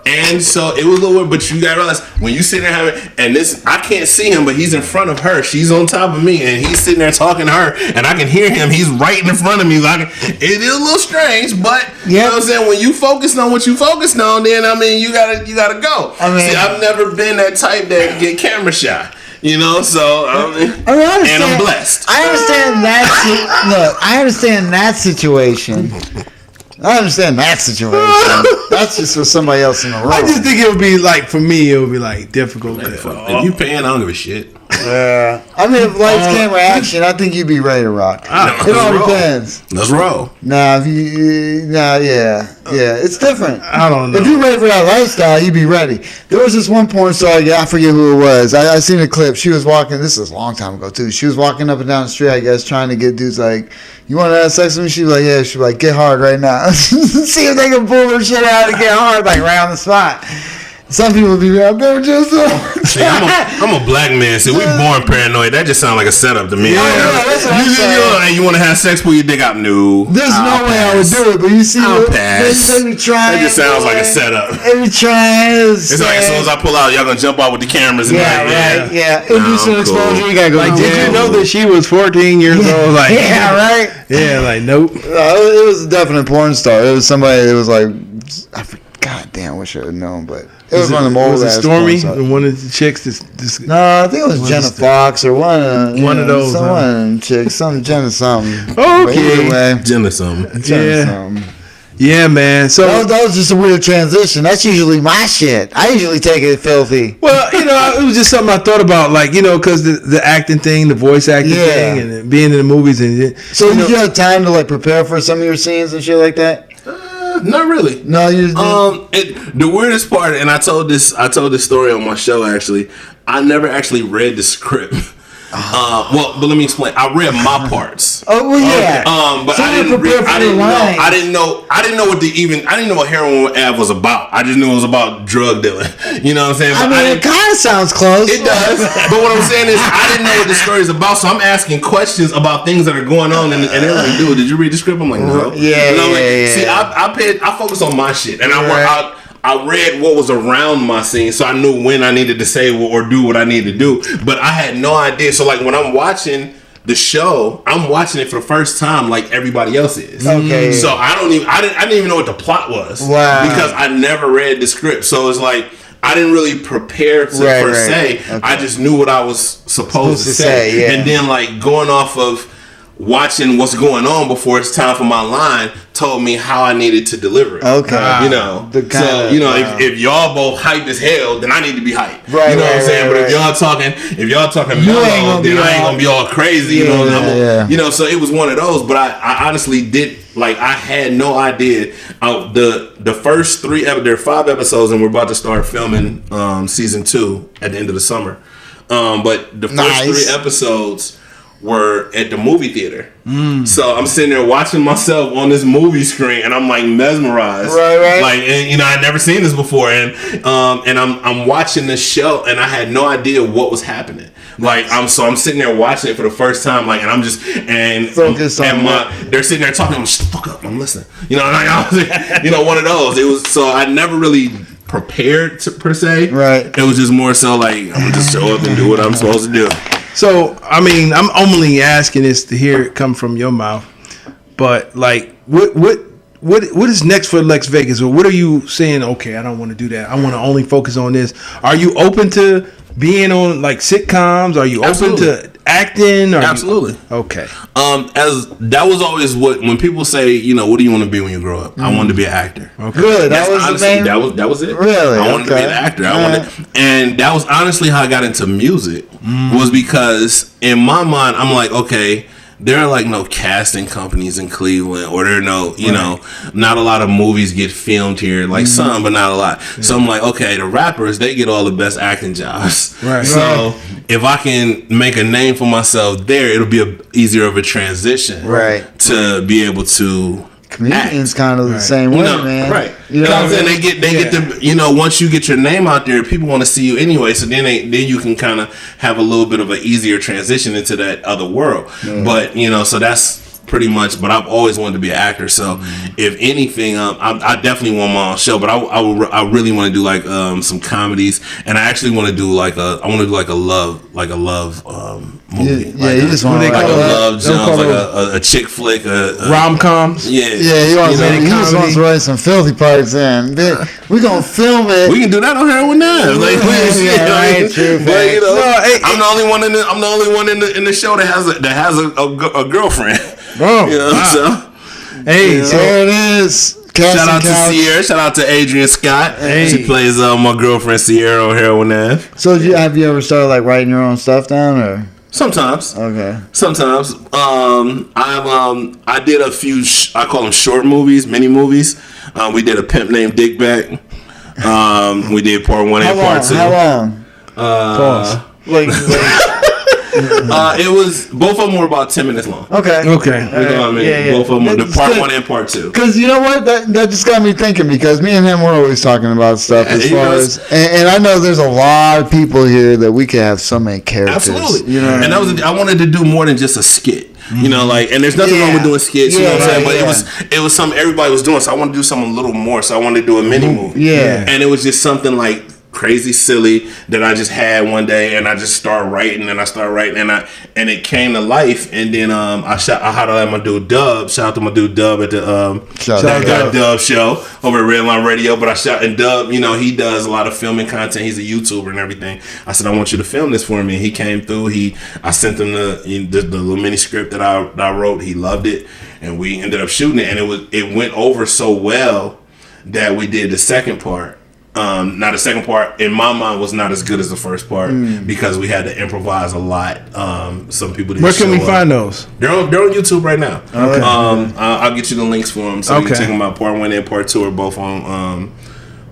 Speaker 4: And so it was a little weird, but you gotta realize when you sit there having, and this, I can't see him, but he's in front of her. She's on top of me, and he's sitting there talking to her, and I can hear him. He's right in front of me. It is a little strange, but you know what I'm saying. When you focus on what you focused on, then you gotta go. See, I've never been that type that get camera shy. So and I'm blessed.
Speaker 2: I understand that. Look, I understand that situation. That's just for somebody else in the room.
Speaker 3: I just think it would be like, for me, it would be like difficult.
Speaker 4: If you paying, I don't give a shit.
Speaker 2: Yeah. If lights, camera, action, I think you'd be ready to rock. It all depends.
Speaker 4: Let's roll.
Speaker 2: It's different.
Speaker 3: I don't know.
Speaker 2: If you're ready for that lifestyle, you'd be ready. There was this one porn star, I forget who it was. I seen a clip. She was walking, this was a long time ago too. She was walking up and down the street, I guess, trying to get dudes like, "You want to have sex with me?" She was like, "Yeah." She was like, "Get hard right now." See if they can pull her shit out and get hard, like right on the spot. Some people be out there just.
Speaker 4: See, I'm a black man. See, we born paranoid. That just sounds like a setup to me. You want to have sex, pull your dick out? No.
Speaker 2: There's no way I would do it, but you see,
Speaker 4: they be trying. That just sounds like a setup.
Speaker 2: They be trying.
Speaker 4: It's like as soon as I pull out, y'all gonna jump out with the cameras. And
Speaker 2: Indecent exposure. You gotta go.
Speaker 3: Like, did you know that she was 14 years old? Like,
Speaker 2: right.
Speaker 3: Yeah, like, nope.
Speaker 2: It was a definite porn star. It was somebody that was like, God damn, wish I had known, but it was one of the old.
Speaker 3: Was it Stormy? One of the chicks.
Speaker 2: No, I think it was Jenna Fox or one of those. Someone chicks, some Jenna something.
Speaker 3: Okay,
Speaker 4: Jenna something.
Speaker 3: Yeah. Yeah, man. So
Speaker 2: that was just a weird transition. That's usually my shit. I usually take it filthy.
Speaker 3: Well, it was just something I thought about, like, because the acting thing, the voice acting thing, and being in the movies and.
Speaker 2: So did you have time to like prepare for some of your scenes and shit like that?
Speaker 4: Not really.
Speaker 2: No, you.
Speaker 4: The weirdest part, and I told this story on my show. Actually, I never actually read the script. But let me explain. I read my parts.
Speaker 2: Oh well, yeah.
Speaker 4: But so I didn't read. I didn't know what Heroin Ave was about. I just knew it was about drug dealing. You know what I'm saying? But
Speaker 2: it kind of sounds close.
Speaker 4: It does. But what I'm saying is, I didn't know what the story is about. So I'm asking questions about things that are going on, and they're like, "Dude, did you read the script?" I'm like, "No."
Speaker 2: Yeah.
Speaker 4: See, I focus on my shit, and I read what was around my scene, so I knew when I needed to say or do what I needed to do. But I had no idea. So, like, when I'm watching the show, I'm watching it for the first time, like everybody else is.
Speaker 2: Okay.
Speaker 4: So I didn't even know what the plot was.
Speaker 2: Wow.
Speaker 4: Because I never read the script. So it's like I didn't really prepare per se. Okay. I just knew what I was supposed to say.
Speaker 2: Yeah.
Speaker 4: And then, like, going off of watching what's going on before it's time for my line told me how I needed to deliver it.
Speaker 2: Okay.
Speaker 4: If y'all both hyped as hell, then I need to be hyped.
Speaker 2: Right.
Speaker 4: You know what I'm saying? But if y'all talking mellow, then I ain't gonna be all crazy. So it was one of those. But I honestly did, like, I had no idea. The first there are 5 episodes, and we're about to start filming season 2 at the end of the summer. But the first 3 episodes were at the movie theater. So I'm sitting there watching myself on this movie screen, and I'm like mesmerized.
Speaker 2: Right.
Speaker 4: Like, and I'd never seen this before, and I'm watching this show, and I had no idea what was happening. Like, I'm sitting there watching it for the first time, like, and I'm just they're sitting there talking. I'm just, fuck up, I'm listening. One of those. It was so I never really prepared per se.
Speaker 2: Right.
Speaker 4: It was just more so like, I'm gonna just show up and do what I'm supposed to do.
Speaker 3: So, I mean, I'm only asking this to hear it come from your mouth, but, like, what is next for Lexx Vegas, or what are you saying? Okay, I don't want to do that. I want to only focus on this. Are you open to being on, like, sitcoms? Are you open to acting?
Speaker 4: Absolutely.
Speaker 3: Okay.
Speaker 4: As that was always when people say, what do you want to be when you grow up? I wanted to be an actor.
Speaker 2: Okay. Good. That was honestly, the name?
Speaker 4: That was it.
Speaker 2: Really?
Speaker 4: I wanted to be an actor. And that was honestly how I got into music. Was because in my mind, I'm like, okay, there are like no casting companies in Cleveland, or there are no, not a lot of movies get filmed here, like some, but not a lot. Yeah. So I'm like, okay, the rappers, they get all the best acting jobs.
Speaker 3: Right.
Speaker 4: So if I can make a name for myself there, it'll be easier of a transition, to be able to.
Speaker 2: Comedians kind of the same way, man.
Speaker 4: Right. You know what I'm saying? They get the, once you get your name out there, people want to see you anyway. So then you can kind of have a little bit of an easier transition into that other world. Yeah. But, so that's pretty much, but I've always wanted to be an actor. So if anything, I definitely want my own show, but I really want to do like some comedies, and I actually want to do like a love movie.
Speaker 2: Yeah, you just want
Speaker 4: like a love jump, like a chick flick,
Speaker 3: rom-coms.
Speaker 4: Yeah,
Speaker 2: he just wants to write some filthy parts in. We're gonna film it.
Speaker 4: We can do that on Heroin now. Like, I'm the only one in the show that has a girlfriend.
Speaker 2: Bro,
Speaker 3: so
Speaker 2: there it is.
Speaker 4: Shout out to Sierra. Shout out to Adrian Scott. Hey. She plays my girlfriend Sierra on Heroin Ave.
Speaker 2: So have you ever started like writing your own stuff down, or?
Speaker 4: Sometimes.
Speaker 2: Okay.
Speaker 4: Sometimes. I did a few. I call them short movies, mini movies. We did A Pimp Named Dickback. We did part 1 and part 2.
Speaker 2: How long?
Speaker 3: Pause.
Speaker 4: It was both of them were about 10 minutes long.
Speaker 2: Okay.
Speaker 4: Both of them were the part 1 and part 2.
Speaker 2: Because you know what, that just got me thinking. Because me and him were always talking about stuff and I know there's a lot of people here that we could have so many characters.
Speaker 4: Absolutely. And I wanted to do more than just a skit. And there's nothing wrong with doing skits. You know what I'm saying? But it was something everybody was doing, so I wanted to do something a little more. So I wanted to do a mini movie.
Speaker 2: Yeah.
Speaker 4: And it was just something like crazy silly that I just had one day, and I just started writing, and it came to life. And then I had to let my dude Dub. Shout out to my dude Dub at the Dub show over at Redline Radio. But I shot and Dub, he does a lot of filming content. He's a YouTuber and everything. I said, I want you to film this for me. He came through. I sent him the little mini script that I wrote. He loved it. and we ended up shooting it, and it went over so well that we did the second part. Now the second part in my mind was not as good as the first part because we had to improvise a lot. Some people didn't.
Speaker 3: Where can we find those?
Speaker 4: They're on YouTube right now. Okay. I'll get you the links for them so you can check them out. Part 1 and Part 2 are both on.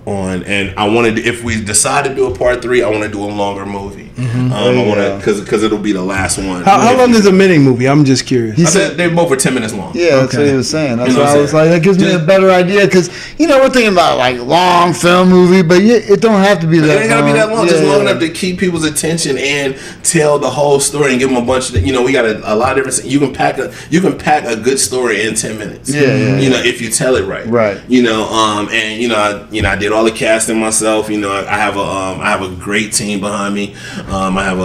Speaker 4: And I wanted, if we decide to do a Part 3, I want to do a longer movie. I want to, because it'll be the last one.
Speaker 3: How long is a mini movie? I'm just curious.
Speaker 4: He said they're both for 10 minutes long.
Speaker 2: Yeah, that's what he was saying. That's why I was like, that gives me a better idea because we're thinking about like long film movie, but it don't have to be that long. It ain't gotta be that
Speaker 4: long. Just long enough to keep people's attention and tell the whole story and give them a bunch of. We got a lot of different. You can pack a good story in 10 minutes. If you tell it right. Right. I did all the casting myself. I have a great team behind me. I have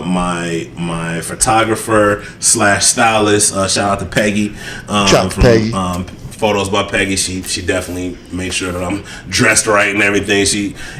Speaker 4: my photographer / stylist. Shout out to Peggy. Peggy. Photos by Peggy. She definitely made sure that I'm dressed right and everything.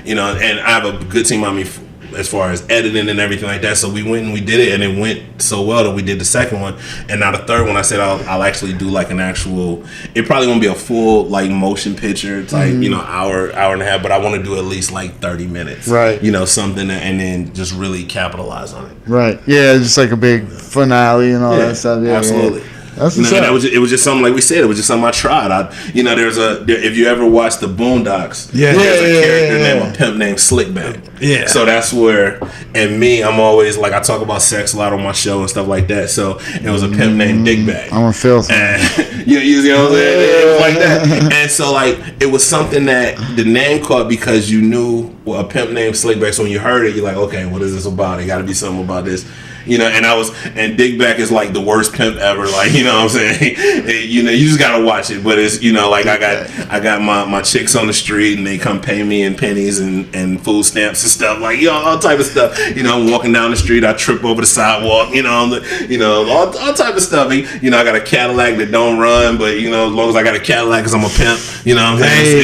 Speaker 4: And I have a good team on me as far as editing and everything like that. So we went and we did it, and it went so well that we did the second one. And now the third one, I said I'll actually do like an actual. It probably won't be a full like motion picture type, hour and a half, but I want to do at least like 30 minutes, right? Something and then just really capitalize on it,
Speaker 2: right? Yeah, just like a big finale and all that stuff. Yeah,
Speaker 4: absolutely.
Speaker 2: Yeah.
Speaker 4: And it was just something like we said. It was just something I tried. If you ever watch the Boondocks, there's a character named a pimp named Slickback. Yeah. So that's where, and me, I'm always like I talk about sex a lot on my show and stuff like that. So it was a pimp named Dickbag.
Speaker 2: I'm gonna feel something.
Speaker 4: You know what I'm saying? It was like that. And so like it was something that the name caught because you knew a pimp named Slickback. So when you heard it, you're like, okay, what is this about? It got to be something about this. And Dickback is like the worst pimp ever. Like, you know what I'm saying? You just gotta watch it. But it's, like I got my chicks on the street and they come pay me in pennies and food stamps and stuff. Like, all type of stuff. I'm walking down the street, I trip over the sidewalk, all type of stuff. I got a Cadillac that don't run, but as long as I got a Cadillac because I'm a pimp, what I'm saying?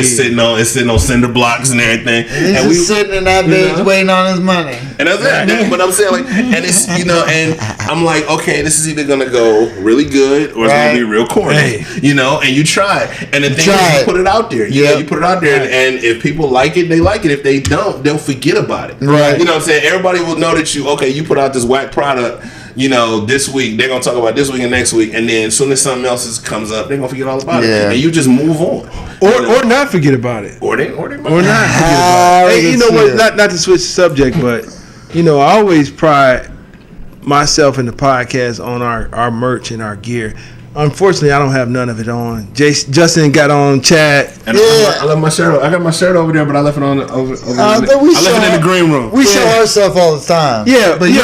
Speaker 4: It's sitting on cinder blocks and everything.
Speaker 2: And he's sitting in that bitch waiting on his money.
Speaker 4: And that's it. But I'm saying like, and it's and I'm like, okay, this is either gonna go really good or it's gonna be real corny, and you try it. And the thing is, you put it out there. You put it out there, and if people like it, they like it. If they don't, they'll forget about it. Right. You know what I'm saying? Everybody will know that you put out this whack product. This week they're gonna talk about this week and next week, and then as soon as something else comes up, they're gonna forget all about it, and you just move on,
Speaker 3: or not forget about it,
Speaker 4: or not forget about
Speaker 3: it. Hey, you know what? Not to switch the subject, but I always pride myself and the podcast on our merch and our gear. Unfortunately, I don't have none of it on. Justin got on Chad.
Speaker 4: And I left my shirt. I got my shirt over there, but I left it on over I left it in the green room.
Speaker 2: We show our stuff all the time.
Speaker 3: Yeah, but I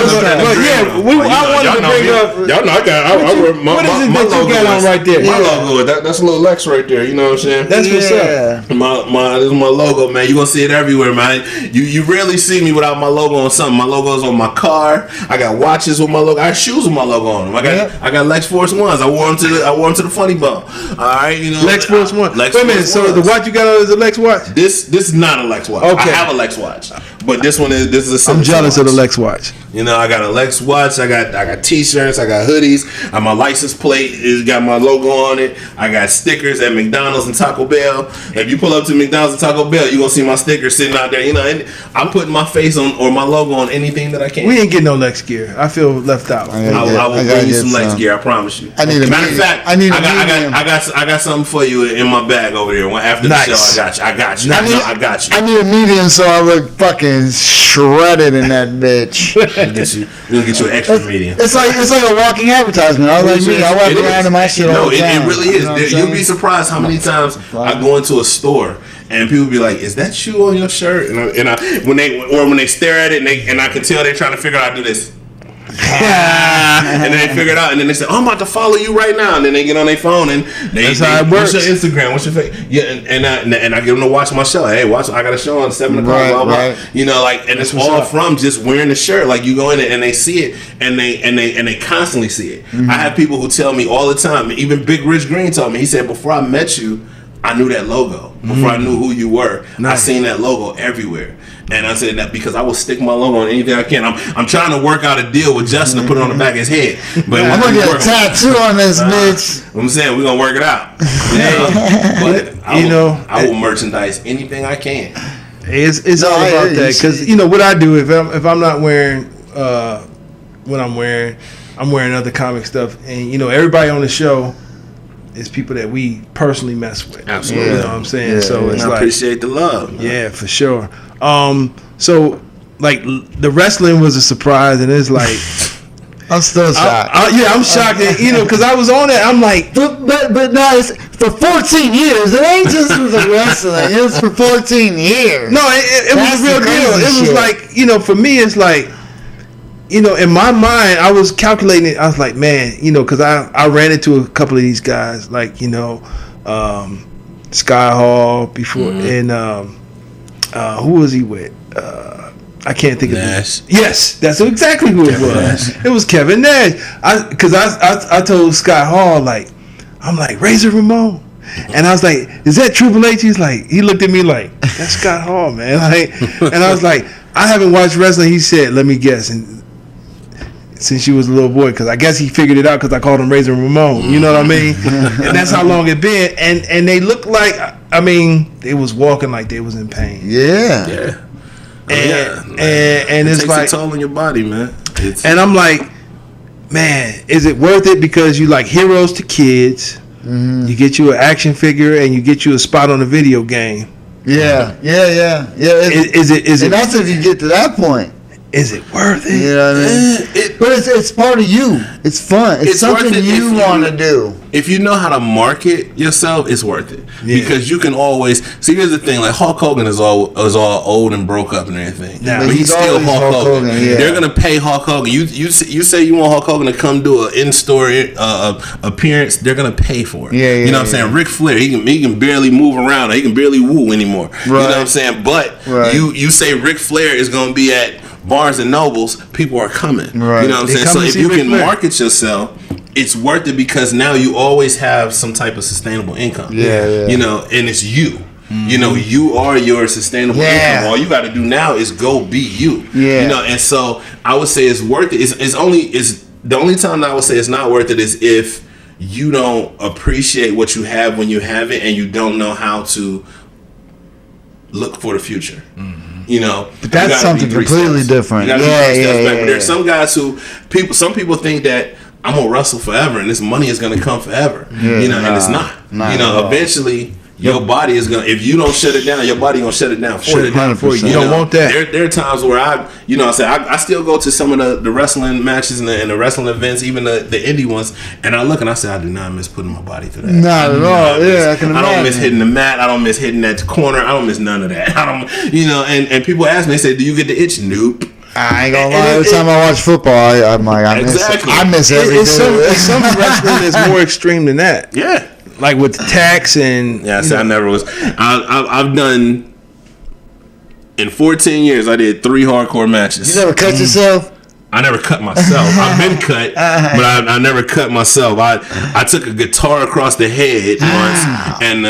Speaker 3: wanted to bring up.
Speaker 4: Y'all know I wear my
Speaker 3: what is it that you got on right there?
Speaker 4: My logo. That's a little Lexx right there. You know what I'm saying?
Speaker 3: That's what's up.
Speaker 4: This is my logo, man. You gonna see it everywhere, man. You rarely see me without my logo on something. My logo is on my car. I got watches with my logo. I got shoes with my logo on them. I got Lexx Force Ones. I wore them to the funny bone. All right,
Speaker 3: Lexx Force One. Wait a minute. So the watch you got on is a Lexx watch?
Speaker 4: This is not a Lexx watch. Okay. I have a Lexx watch, but this is a.
Speaker 3: I'm jealous of the Lexx watch.
Speaker 4: I got a Lexx watch. I got T-shirts. I got hoodies. My license plate is got my logo on it. I got stickers at McDonald's and Taco Bell. If you pull up to McDonald's and Taco Bell, you are gonna see my sticker sitting out there. And I'm putting my face on or my logo on anything that I can.
Speaker 3: We ain't getting no Lexx gear. I feel left out.
Speaker 4: I will bring you some Lexx gear. I promise you. Matter of fact, I got something for you in my bag over there. After the show, I got you. I
Speaker 2: need a medium so I look fucking shredded in that bitch.
Speaker 4: We'll get you an extra medium.
Speaker 2: It's like a walking advertisement. I walk around in my shit all the time.
Speaker 4: It really is. You'll be surprised how many times I go into a store and people be like, "Is that you on your shirt?" And when they stare at it and I can tell they're trying to figure out how to do this. And then they figure it out, and then they say, "Oh, I'm about to follow you right now." And then they get on their phone and that's how it works. What's your Instagram? What's your face? Yeah, and I get them to watch my show. Hey, watch! I got a show on 7 o'clock. Right, blah, blah. Right. And it's all from just wearing the shirt. Like you go in and they see it, and they constantly see it. Mm-hmm. I have people who tell me all the time. Even Big Rich Green told me. He said, "Before I met you, I knew that logo. Before I knew who you were, I seen that logo everywhere." And I said that because I will stick my logo on anything I can. I'm trying to work out a deal with Justin to put it on the back of his head. But
Speaker 2: I'm gonna get a tattoo on this bitch.
Speaker 4: I'm saying we're gonna work it out. But I will merchandise anything I can.
Speaker 3: It's all about that, because what I do if I'm not wearing what I'm wearing other comic stuff, and everybody on the show is people that we personally mess with.
Speaker 4: Absolutely.
Speaker 3: You know what I'm saying? So it's
Speaker 4: I appreciate the love.
Speaker 3: Yeah, for sure. So like the wrestling was a surprise, and it's like
Speaker 2: I'm still shocked.
Speaker 3: I'm shocked that, because I was on it. I'm like,
Speaker 2: but no, it's for 14 years. It ain't just for the wrestling. It was for 14 years.
Speaker 3: No, it was a real deal. It was like, for me, it's like, in my mind, I was calculating it. I was like, man, because I ran into a couple of these guys, like, Sky Hall before, and who was he with? I can't think of
Speaker 4: Nash.
Speaker 3: Yes, that's exactly who it was. It was Kevin Nash. Because I told Scott Hall, like, I'm like, Razor Ramon. And I was like, is that Triple H? He's like, he looked at me like, that's Scott Hall, man. And I was like, I haven't watched wrestling. He said, let me guess. And since you was a little boy, because I guess he figured it out because I called him Razor Ramon. You know what I mean? And that's how long it been. And they looked like, they was walking like they was in pain.
Speaker 2: Yeah.
Speaker 3: And it's
Speaker 4: takes
Speaker 3: like
Speaker 4: a toll on your body, man.
Speaker 3: And I'm like, man, is it worth it? Because you like heroes to kids. Mm-hmm. You get you an action figure and you get you a spot on a video game.
Speaker 2: Yeah.
Speaker 3: Is it?
Speaker 2: And that's if you get to that point.
Speaker 3: Is it worth it?
Speaker 2: You know what I mean? But it's part of you. It's fun. It's something you want to do.
Speaker 4: If you know how to market yourself, it's worth it. Yeah. Because you can always see. Here's the thing: like Hulk Hogan is all old and broke up and everything, but he's still Hulk Hogan. Yeah. They're gonna pay Hulk Hogan. You say you want Hulk Hogan to come do an in-store appearance. They're gonna pay for it. You know what I'm saying? Ric Flair, he can barely move around. He can barely woo anymore. Right. You know what I'm saying? But you say Ric Flair is gonna be at Barnes and Nobles, people are coming. Right. You know what I'm saying? So if you can market yourself, it's worth it because now you always have some type of sustainable income. Yeah. And it's you. Mm-hmm. You are your sustainable income. All you got to do now is go be you. Yeah. And so I would say it's worth it. It's the only time that I would say it's not worth it is if you don't appreciate what you have when you have it and you don't know how to look for the future. Mm-hmm.
Speaker 2: But that's something completely different.
Speaker 4: But there's some guys some people think that I'm gonna wrestle forever and this money is gonna come forever. And it's not. Eventually your body is gonna, if you don't shut it down, your body gonna shut it down for you.
Speaker 3: You don't want that.
Speaker 4: There are times where I still go to some of the wrestling matches and the wrestling events, even the indie ones, and I look and I say I do not miss putting my body through that.
Speaker 2: Not at all. I can imagine.
Speaker 4: I don't miss hitting the mat. I don't miss hitting that corner. I don't miss none of that. I don't. And people ask me, they say, "Do you get the itch?" Nope.
Speaker 2: I ain't gonna lie. Every time I watch football, I'm like, I miss everything.
Speaker 3: Some wrestling is more extreme than that.
Speaker 4: Yeah.
Speaker 3: Like with the tax and
Speaker 4: I never was. I've done in 14 years. I did 3 hardcore matches.
Speaker 2: You never cut yourself?
Speaker 4: I never cut myself. I've been cut, but I never cut myself. I took a guitar across the head once, and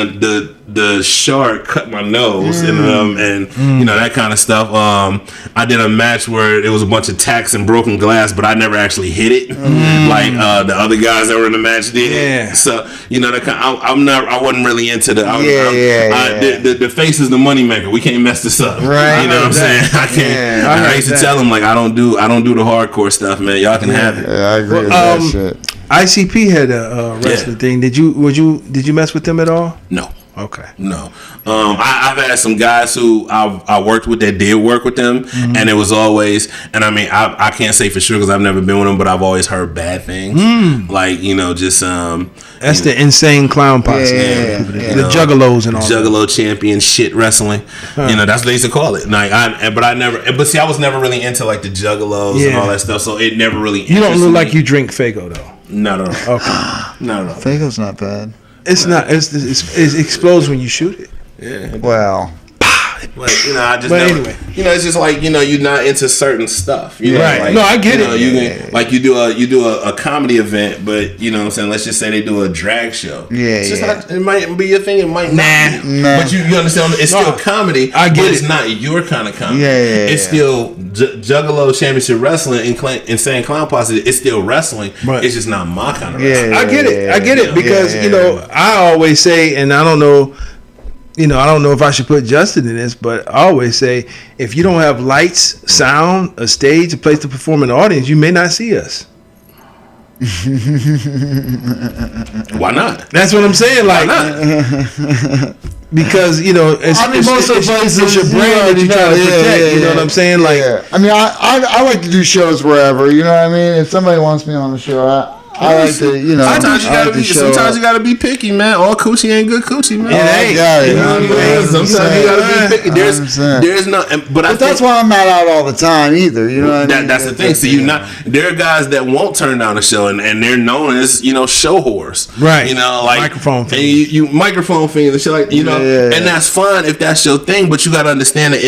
Speaker 4: the shark cut my nose, and that kind of stuff. I did a match where it was a bunch of tacks and broken glass, but I never actually hit it like the other guys that were in the match did. Yeah. So I wasn't really into the face is the money maker. We can't mess this up. Right. You know what I'm saying? I can't. I used to tell them like I don't do the hardcore stuff, man. Y'all can have it.
Speaker 2: Yeah, I agree with that shit.
Speaker 3: ICP had a wrestling thing. Did you mess with them at all?
Speaker 4: No.
Speaker 3: Okay.
Speaker 4: No. I've had some guys who I worked with that did work with them, and it was always, and I mean, I can't say for sure because I've never been with them, but I've always heard bad things. Like, just
Speaker 3: that's the insane clown posse. The juggalos and all
Speaker 4: Juggalo champion shit wrestling. That's what they used to call it. Like I was never really into like the juggalos and all that stuff, so it never really
Speaker 3: You don't look like you drink Fago though.
Speaker 4: Not at all. Okay. Not at all.
Speaker 2: Fago's not bad.
Speaker 3: It's not. It explodes when you shoot it.
Speaker 2: Yeah. Well,
Speaker 3: it
Speaker 4: Like, you know, I just
Speaker 3: But
Speaker 4: never,
Speaker 3: anyway.
Speaker 4: you know, it's just like, you know, you're not into certain stuff. You know,
Speaker 3: Right.
Speaker 4: like,
Speaker 3: No, I get
Speaker 4: you know,
Speaker 3: it.
Speaker 4: you can, like you do a comedy event, but you know what I'm saying, let's just say they do a drag show.
Speaker 2: Yeah,
Speaker 4: it's just
Speaker 2: yeah.
Speaker 4: not, it might be your thing, it might not be.
Speaker 2: Nah.
Speaker 4: But you understand, it's still comedy.
Speaker 3: I get
Speaker 4: but
Speaker 3: it.
Speaker 4: it's not your kind of comedy.
Speaker 2: Yeah.
Speaker 4: It's still Juggalo Championship Wrestling and Insane Clown Posse. It's still wrestling.
Speaker 3: Right.
Speaker 4: It's just not my kind of
Speaker 2: Yeah.
Speaker 4: wrestling.
Speaker 3: I get it. I get it because
Speaker 2: Yeah.
Speaker 3: you know I always say, and I don't know, you know, I don't know if I should put Justin in this, but I always say if you don't have lights, sound, a stage, a place to perform in the audience, you may not see us.
Speaker 4: Why not?
Speaker 3: That's what I'm saying. Like, because you know, it's,
Speaker 2: I mean,
Speaker 3: it's,
Speaker 2: most
Speaker 3: it's,
Speaker 2: of the places,
Speaker 3: it's your brand that you're trying to protect. You know what I'm saying? Like,
Speaker 2: I mean, I like to do shows wherever. You know what I mean? If somebody wants me on the show, I like to, you know.
Speaker 4: Sometimes you gotta be picky, man. All coochie ain't good coochie, man.
Speaker 3: It ain't.
Speaker 4: Sometimes you gotta be picky. There's no, but
Speaker 2: that's why I'm not out all the time either. You know what I mean?
Speaker 4: That's the thing. So there are guys that won't turn down a show, and they're known as, you know, show whores,
Speaker 3: right?
Speaker 4: You know, like
Speaker 3: microphone
Speaker 4: and you microphone fiends and shit, like, you know, and that's fine if that's your thing. But you gotta understand that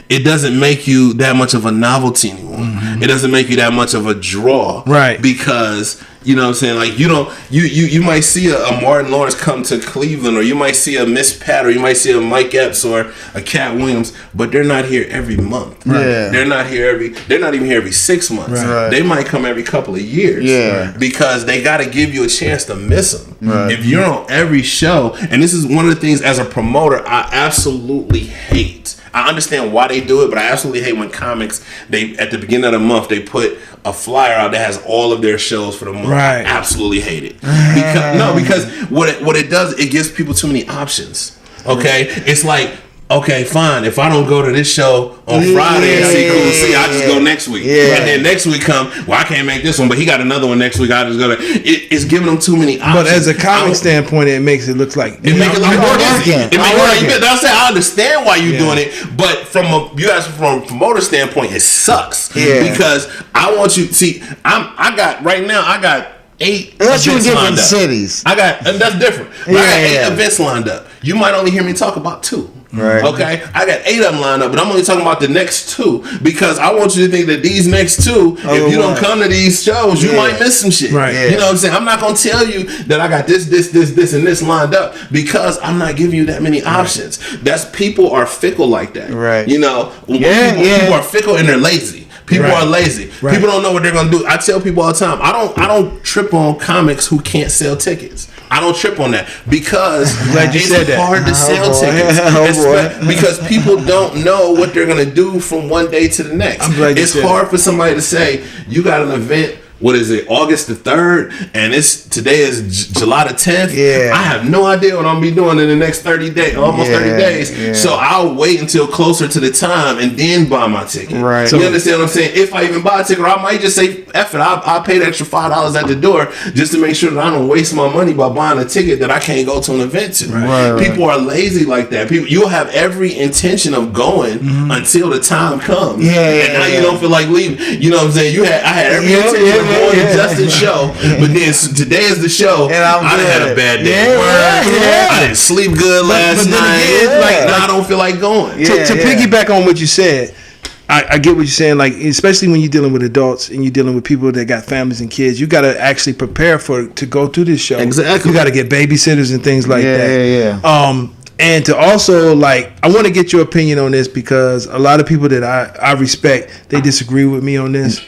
Speaker 4: it doesn't make you that much of a novelty anymore. It doesn't make you that much of a draw,
Speaker 3: right?
Speaker 4: Because, you know what I'm saying, like, you know, you might see a Martin Lawrence come to Cleveland, or you might see a Miss Pat, or you might see a Mike Epps or a Cat Williams, but they're not here every month.
Speaker 2: Right. Yeah.
Speaker 4: They're not even here every 6 months.
Speaker 2: Right.
Speaker 4: They might come every couple of years.
Speaker 2: Yeah.
Speaker 4: Because they got to give you a chance to miss them.
Speaker 2: Right.
Speaker 4: If you're on every show, and this is one of the things as a promoter I absolutely hate. I understand why they do it, but I absolutely hate when comics, they at the beginning of the month, they put a flyer out that has all of their shows for the month.
Speaker 3: Right.
Speaker 4: I absolutely hate it. Because what it does, it gives people too many options. Okay? It's like, okay, fine. If I don't go to this show on Friday and see Cool C, I just go next week.
Speaker 2: Yeah.
Speaker 4: And then next week come, well, I can't make this one, but he got another one next week. I just go to. It's giving them too many options.
Speaker 3: But as a comic standpoint, it makes it look like
Speaker 4: it makes it look more easy. I understand why you're doing it, but from a promoter standpoint, it sucks.
Speaker 2: Yeah.
Speaker 4: Because I want you. See, I got 8
Speaker 2: Unless you're in
Speaker 4: events
Speaker 2: different
Speaker 4: lined up.
Speaker 2: cities.
Speaker 4: And that's different. But I got 8 events lined up. You might only hear me talk about 2.
Speaker 2: Right.
Speaker 4: Okay, I got 8 of them lined up, but I'm only talking about the next 2 because I want you to think that these next 2, if you don't come to these shows, you might miss some shit.
Speaker 3: Right.
Speaker 2: Yeah.
Speaker 4: You know what I'm saying? I'm not gonna tell you that I got this, and this lined up because I'm not giving you that many options. That's people are fickle like that.
Speaker 2: Right.
Speaker 4: You know, people are fickle and they're lazy. People are lazy.
Speaker 3: Right.
Speaker 4: People don't know what they're gonna do. I tell people all the time, I don't trip on comics who can't sell tickets. I don't trip on that because it's hard to sell tickets. Because people don't know what they're gonna do from one day to the next. It's hard for somebody to say you got an event. What is it? August the 3rd, and today is July the 10th.
Speaker 2: Yeah.
Speaker 4: I have no idea what I'm gonna be doing in the next 30 days, almost 30 days.
Speaker 2: Yeah.
Speaker 4: So I'll wait until closer to the time and then buy my ticket.
Speaker 2: Right.
Speaker 4: So you understand what I'm saying? If I even buy a ticket, or I might just say, F it, I'll pay the extra $5 at the door just to make sure that I don't waste my money by buying a ticket that I can't go to an event to.
Speaker 2: Right.
Speaker 4: People are lazy like that. You'll have every intention of going until the time comes. And now you don't feel like leaving. You know what I'm saying? I had every intention of going to Justin's show, but then today is the show. And I done had a bad day at work. I didn't sleep good last night. Now I don't feel like going.
Speaker 3: To piggyback on what you said, I get what you're saying. Like, especially when you're dealing with adults and you're dealing with people that got families and kids, you got to actually prepare to go to this show.
Speaker 4: Exactly.
Speaker 3: You got to get babysitters and things like that.
Speaker 2: Yeah.
Speaker 3: And to also, like, I want to get your opinion on this because a lot of people that I respect, they disagree with me on this.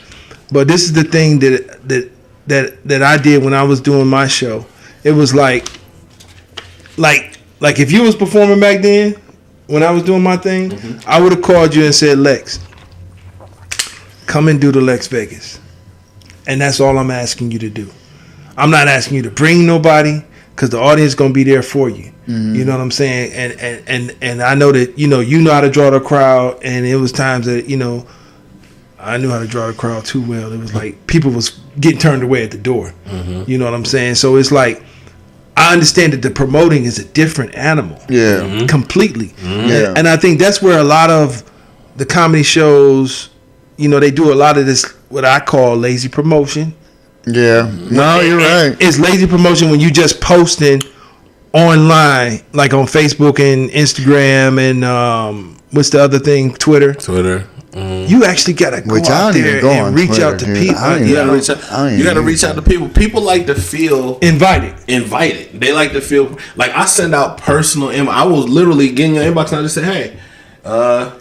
Speaker 3: But this is the thing that I did when I was doing my show. It was like if you was performing back then, when I was doing my thing, I would have called you and said, Lex, come and do the Lexx Vegas. And that's all I'm asking you to do. I'm not asking you to bring nobody because the audience is going to be there for you. You know what I'm saying? And I know that, you know how to draw the crowd, and it was times that, I knew how to draw the crowd too well. It was like people was getting turned away at the door. You know what I'm saying? So it's like, I understand that the promoting is a different animal.
Speaker 2: Yeah.
Speaker 3: Completely.
Speaker 2: Yeah.
Speaker 3: And I think that's where a lot of the comedy shows, they do a lot of this, what I call lazy promotion.
Speaker 2: Yeah. No, you're right.
Speaker 3: It's lazy promotion when you just posting online, like on Facebook and Instagram and what's the other thing? Twitter. You actually gotta go out there and reach out to people.
Speaker 4: You gotta reach out to people. People like to feel
Speaker 3: invited.
Speaker 4: They like to feel like I send out personal. I will literally get in your inbox and I just say, hey.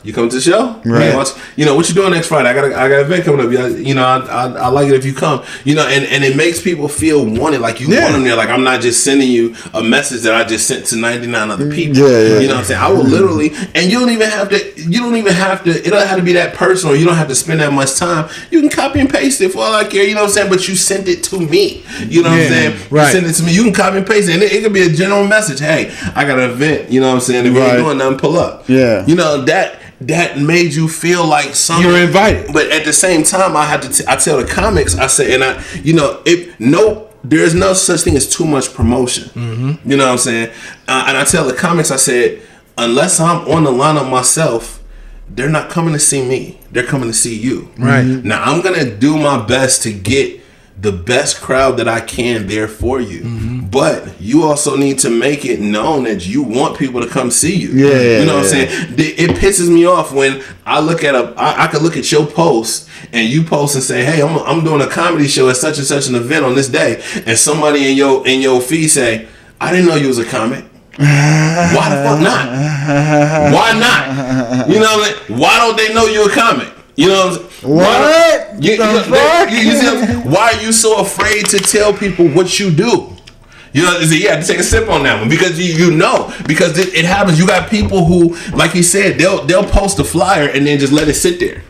Speaker 4: You come to the show?
Speaker 2: Right.
Speaker 4: What you doing next Friday? I got an event coming up. I like it if you come. And it makes people feel wanted, like you want them there. Like I'm not just sending you a message that I just sent to 99 other people.
Speaker 2: Yeah.
Speaker 4: You know what I'm saying? I will literally, and you don't even have to. It don't have to be that personal. You don't have to spend that much time. You can copy and paste it for all I care. You know what I'm saying? But you sent it to me. You know what I'm saying?
Speaker 3: Right.
Speaker 4: You send it to me. You can copy and paste it, and it could be a general message. Hey, I got an event. You know what I'm saying? If you ain't doing nothing, pull up.
Speaker 2: Yeah.
Speaker 4: That made you feel like something.
Speaker 3: You're invited.
Speaker 4: But at the same time, I had to. I tell the comics. I say, there's no such thing as too much promotion. Mm-hmm. You know what I'm saying? And I tell the comics. I said, unless I'm on the lineup myself, they're not coming to see me. They're coming to see you.
Speaker 3: Right.
Speaker 4: Now I'm gonna do my best to get the best crowd that I can there for you. Mm-hmm. But you also need to make it known that you want people to come see you. You know what I'm saying? It pisses me off when I look at I could look at your post and you post and say, hey, I'm doing a comedy show at such and such an event on this day, and somebody in your feed say, I didn't know you was a comic. Why the fuck not? Why not? You know what I mean? Why don't they know you're a comic? You know what I'm saying? Why are you so afraid to tell people what you do? You know, you have to take a sip on that one because because it happens. You got people who, like he said, they'll post a flyer and then just let it sit there.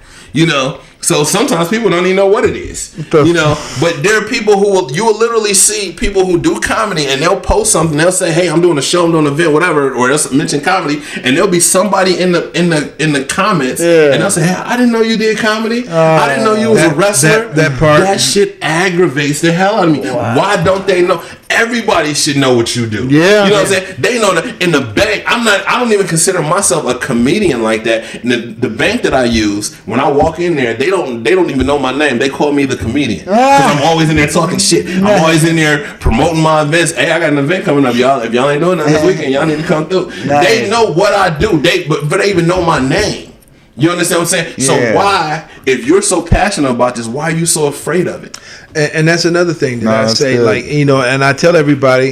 Speaker 4: So sometimes people don't even know what it is, but there are people you will literally see people who do comedy and they'll post something. They'll say, hey, I'm doing a show, I'm doing an event, whatever, or they'll mention comedy, and there'll be somebody in the comments, and they'll say, hey, I didn't know you did comedy. I didn't know you was a wrestler. That shit aggravates the hell out of me. Wow. Why don't they know? Everybody should know what you do.
Speaker 2: Yeah,
Speaker 4: you know what I'm saying? They know that in the bank. I don't even consider myself a comedian like that. In the bank that I use, when I walk in there, they don't even know my name. They call me the comedian because I'm always in there talking shit. I'm always in there promoting my events. Hey, I got an event coming up, y'all. If y'all ain't doing nothing this weekend, y'all need to come through. Nice. They know what I do. But they even know my name. You understand what I'm saying? Yeah. So why, if you're so passionate about this, why are you so afraid of it?
Speaker 3: And that's another thing that I say, good. And I tell everybody,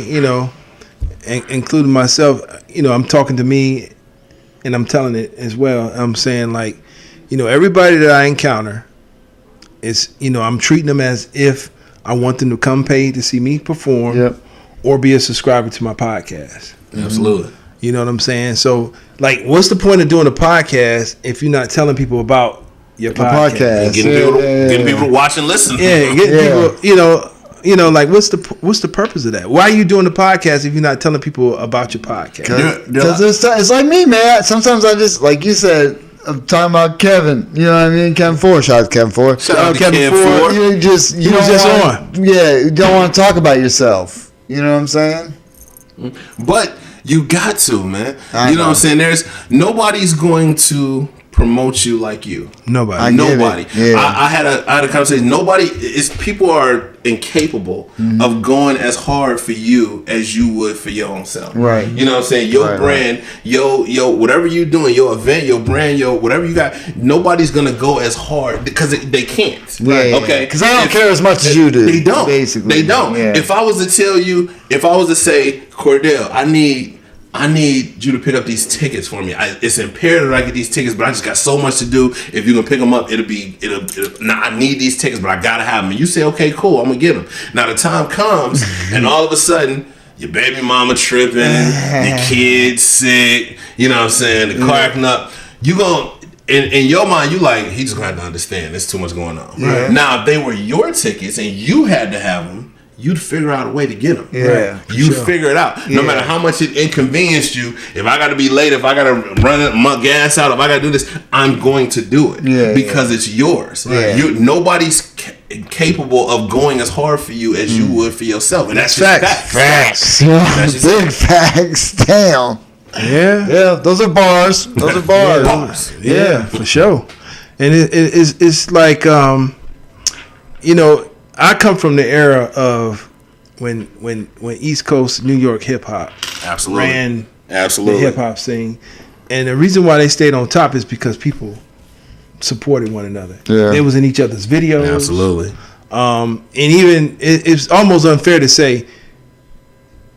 Speaker 3: including myself, I'm talking to me and I'm telling it as well. I'm saying, everybody that I encounter is, I'm treating them as if I want them to come pay to see me perform or be a subscriber to my podcast.
Speaker 4: Absolutely.
Speaker 3: You know what I'm saying? So, what's the point of doing a podcast if you're not telling people about your podcast?
Speaker 4: And getting people to watch and listen.
Speaker 3: Yeah, getting people, what's the purpose of that? Why are you doing the podcast if you're not telling people about your podcast?
Speaker 2: Because it's like me, man. Sometimes I just, like you said, I'm talking about Kevin. You know what I mean? Kevin Ford. Shout out to Kevin Ford.
Speaker 4: Shout out to Kevin Ford.
Speaker 2: You don't want to talk about yourself. You know what I'm saying?
Speaker 4: But you got to, man. You know what I'm saying? Nobody's going to promote you like you. Nobody.
Speaker 2: Yeah.
Speaker 4: I had a conversation. People are incapable of going as hard for you as you would for your own self.
Speaker 2: Right.
Speaker 4: You know what I'm saying? Your brand, yo, whatever you're doing, your event, your brand, whatever you got, nobody's gonna go as hard because they can't.
Speaker 2: Right.
Speaker 4: Okay.
Speaker 2: Because I don't care as much as you do.
Speaker 4: They don't.
Speaker 2: Basically.
Speaker 4: They don't.
Speaker 2: Yeah.
Speaker 4: If I was to say, Cordell, I need you to pick up these tickets for me. It's imperative that I get these tickets, but I just got so much to do. If you can pick them up, I need these tickets, but I gotta have them. And you say, okay, cool, I'm gonna get them. Now the time comes, and all of a sudden, your baby mama tripping, your kid's sick, you know what I'm saying, the car acting up. You gon' in your mind, you like, he just gonna have to understand. There's too much going on.
Speaker 2: Yeah.
Speaker 4: Now, if they were your tickets and you had to have them, you'd figure out a way to get them.
Speaker 2: Yeah,
Speaker 4: you'd figure it out. No matter how much it inconvenienced you. If I got to be late, if I got to run my gas out, if I got to do this, I'm going to do it because it's yours.
Speaker 2: Yeah.
Speaker 4: Nobody's capable of going as hard for you as you would for yourself, and that's
Speaker 2: facts.
Speaker 4: That's
Speaker 2: big facts. Damn.
Speaker 3: Yeah.
Speaker 2: Those are bars.
Speaker 3: Yeah, for sure. And it's like I come from the era of when East Coast New York hip hop ran
Speaker 4: the
Speaker 3: hip hop scene. And the reason why they stayed on top is because people supported one another. Yeah. They was in each other's videos.
Speaker 4: Absolutely.
Speaker 3: And even it's almost unfair to say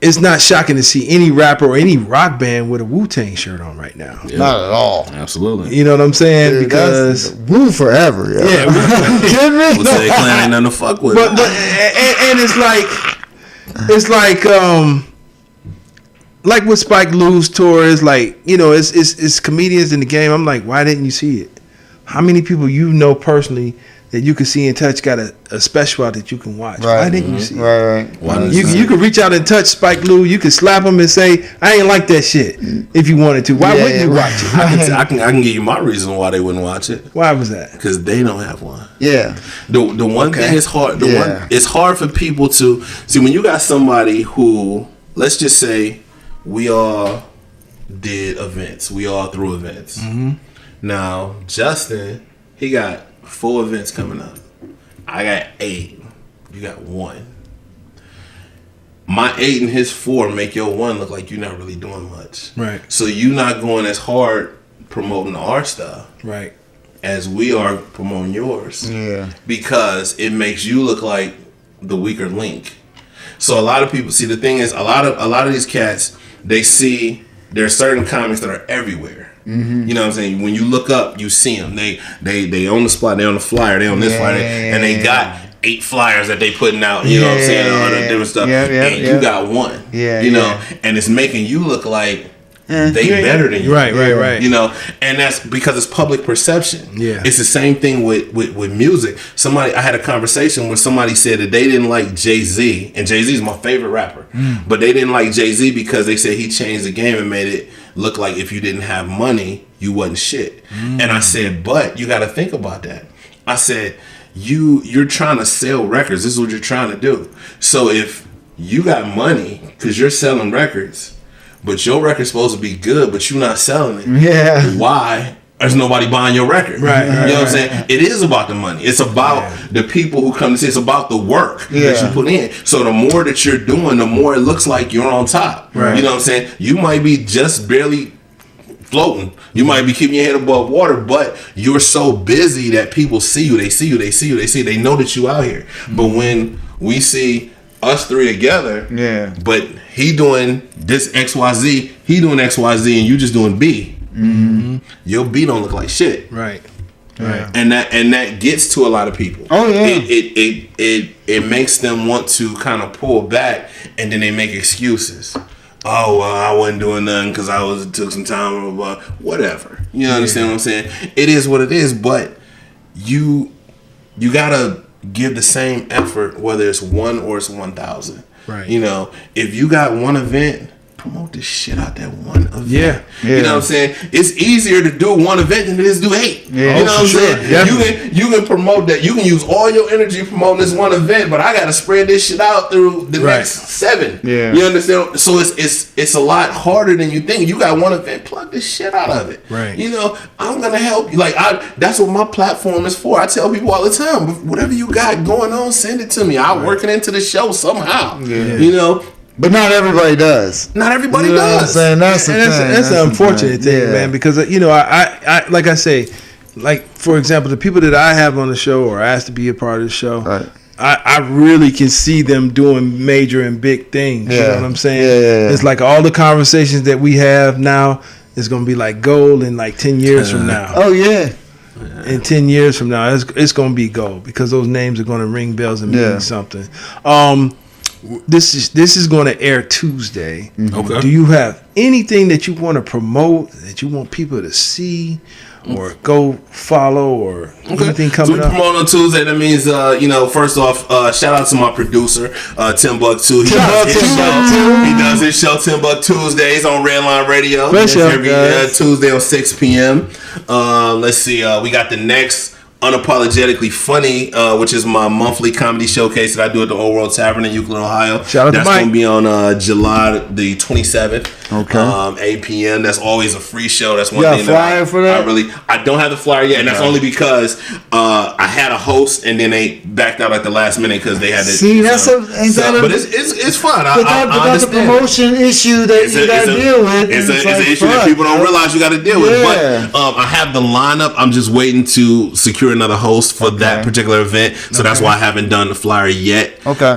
Speaker 3: it's not shocking to see any rapper or any rock band with a Wu-Tang shirt on right now.
Speaker 2: Yeah. Not at all.
Speaker 4: Absolutely.
Speaker 3: You know what I'm saying?
Speaker 2: Dude, because Wu forever. Yeah.
Speaker 3: Kidding me?
Speaker 4: Well, they clan ain't nothing to fuck with.
Speaker 3: But and it's like with Spike Lee's tours, like, you know, it's comedians in the game. I'm like, why didn't you see it? How many people you know personally that you can see and touch got a special out that you can watch? Right. Why didn't you see it?
Speaker 2: Right.
Speaker 3: You could reach out and touch Spike Lee. You could slap him and say, I ain't like that shit, if you wanted to. Why wouldn't you watch it?
Speaker 4: I can give you my reason why they wouldn't watch it.
Speaker 3: Why was that?
Speaker 4: Because they don't have one.
Speaker 2: Yeah.
Speaker 4: The one thing is hard. It's hard for people to see when you got somebody who, let's just say, we all did events. We all threw events. Mm-hmm. Now, Justin, he got 4 events coming up. I got 8. You got 1. My 8 and his 4 make your 1 look like you're not really doing much.
Speaker 3: Right.
Speaker 4: So you're not going as hard promoting our stuff.
Speaker 3: Right.
Speaker 4: As we are promoting yours.
Speaker 2: Yeah.
Speaker 4: Because it makes you look like the weaker link. So a lot of people, see, the thing is, a lot of these cats, they see there are certain comics that are everywhere. Mm-hmm. You know what I'm saying? When you look up, you see them. They on the spot. They on the flyer. They on this flyer, and they got 8 flyers that they putting out. You know what I'm saying? All the different stuff. And you got 1. You know, and it's making you look like they better than you.
Speaker 3: Right.
Speaker 4: You know, and that's because it's public perception.
Speaker 3: Yeah.
Speaker 4: It's the same thing with music. I had a conversation where somebody said that they didn't like Jay-Z, and Jay-Z is my favorite rapper, but they didn't like Jay-Z because they said he changed the game and made it look like if you didn't have money, you wasn't shit. And I said, but you got to think about that. I said, you're trying to sell records. This is what you're trying to do. So if you got money because you're selling records, but your record's supposed to be good, but you're not selling it.
Speaker 2: Yeah.
Speaker 4: Why? There's nobody buying your record.
Speaker 3: Right.
Speaker 4: You know what I'm saying? It is about the money. It's about the people who come to see. It's about the work that you put in. So the more that you're doing, the more it looks like you're on top.
Speaker 3: Right.
Speaker 4: You know what I'm saying? You might be just barely floating. You might be keeping your head above water, but you're so busy that people see you. They see you. They know that you out here. Mm-hmm. But when we see us 3 together, but he doing this XYZ, he doing XYZ, and you just doing B. Mm-hmm. Your B don't look like shit.
Speaker 3: Right.
Speaker 4: And that gets to a lot of people.
Speaker 2: Oh yeah.
Speaker 4: It makes them want to kind of pull back, and then they make excuses. Oh well, I wasn't doing nothing because it took some time, blah, blah, blah. Whatever. You understand what I'm saying? It is what it is, but you gotta give the same effort whether it's 1 or it's 1,000.
Speaker 3: Right.
Speaker 4: You know, if you got 1 event, promote the shit out that 1 event.
Speaker 3: Yeah.
Speaker 4: You know what I'm saying? It's easier to do 1 event than it is to do 8.
Speaker 2: Yeah.
Speaker 4: You know what I'm saying? Yeah. You can promote that. You can use all your energy promoting this 1 event, but I got to spread this shit out through the next 7.
Speaker 2: Yeah.
Speaker 4: You understand? So it's a lot harder than you think. You got 1 event, plug the shit out of it.
Speaker 3: Right.
Speaker 4: You know, I'm gonna help you. Like that's what my platform is for. I tell people all the time, whatever you got going on, send it to me. I'll work it into the show somehow. Yeah. You know.
Speaker 2: But not everybody does.
Speaker 4: Not everybody
Speaker 2: you know
Speaker 4: does.
Speaker 2: What I'm saying?
Speaker 3: That's an unfortunate thing, man. Because you know, I like I say, like for example, the people that I have on the show or asked to be a part of the show, right. I really can see them doing major and big things. You know what I'm saying? Yeah. It's like all the conversations that we have now is going to be like gold in like 10 years from now.
Speaker 2: Oh yeah.
Speaker 3: In 10 years from now, it's going to be gold because those names are going to ring bells and mean something. This is going to air Tuesday. Okay. Do you have anything that you want to promote that you want people to see or go follow or anything coming up?
Speaker 4: So we promote on Tuesday. That means first off, shout out to my producer Timbuktu. He does his show Timbuktu Tuesdays on Redline Radio. Every Tuesday on 6 p.m. Let's see. We got the next Unapologetically Funny, which is my monthly comedy showcase that I do at the Old World Tavern in Euclid, Ohio.
Speaker 3: Shout out to Mike.
Speaker 4: That's going to be on July the 27th.
Speaker 2: Okay.
Speaker 4: 8 p.m. That's always a free show. That's one
Speaker 2: You got
Speaker 4: thing
Speaker 2: a flyer for that?
Speaker 4: I don't have the flyer yet, and that's only because I had a host and then they backed out at the last minute because they had to.
Speaker 2: See, but it's
Speaker 4: fun.
Speaker 2: Without the promotion issue that you got to deal with.
Speaker 4: It's an issue that people don't realize you got to deal with. But I have the lineup. I'm just waiting to secure another host for that particular event. So that's why I haven't done the flyer yet.
Speaker 2: Okay.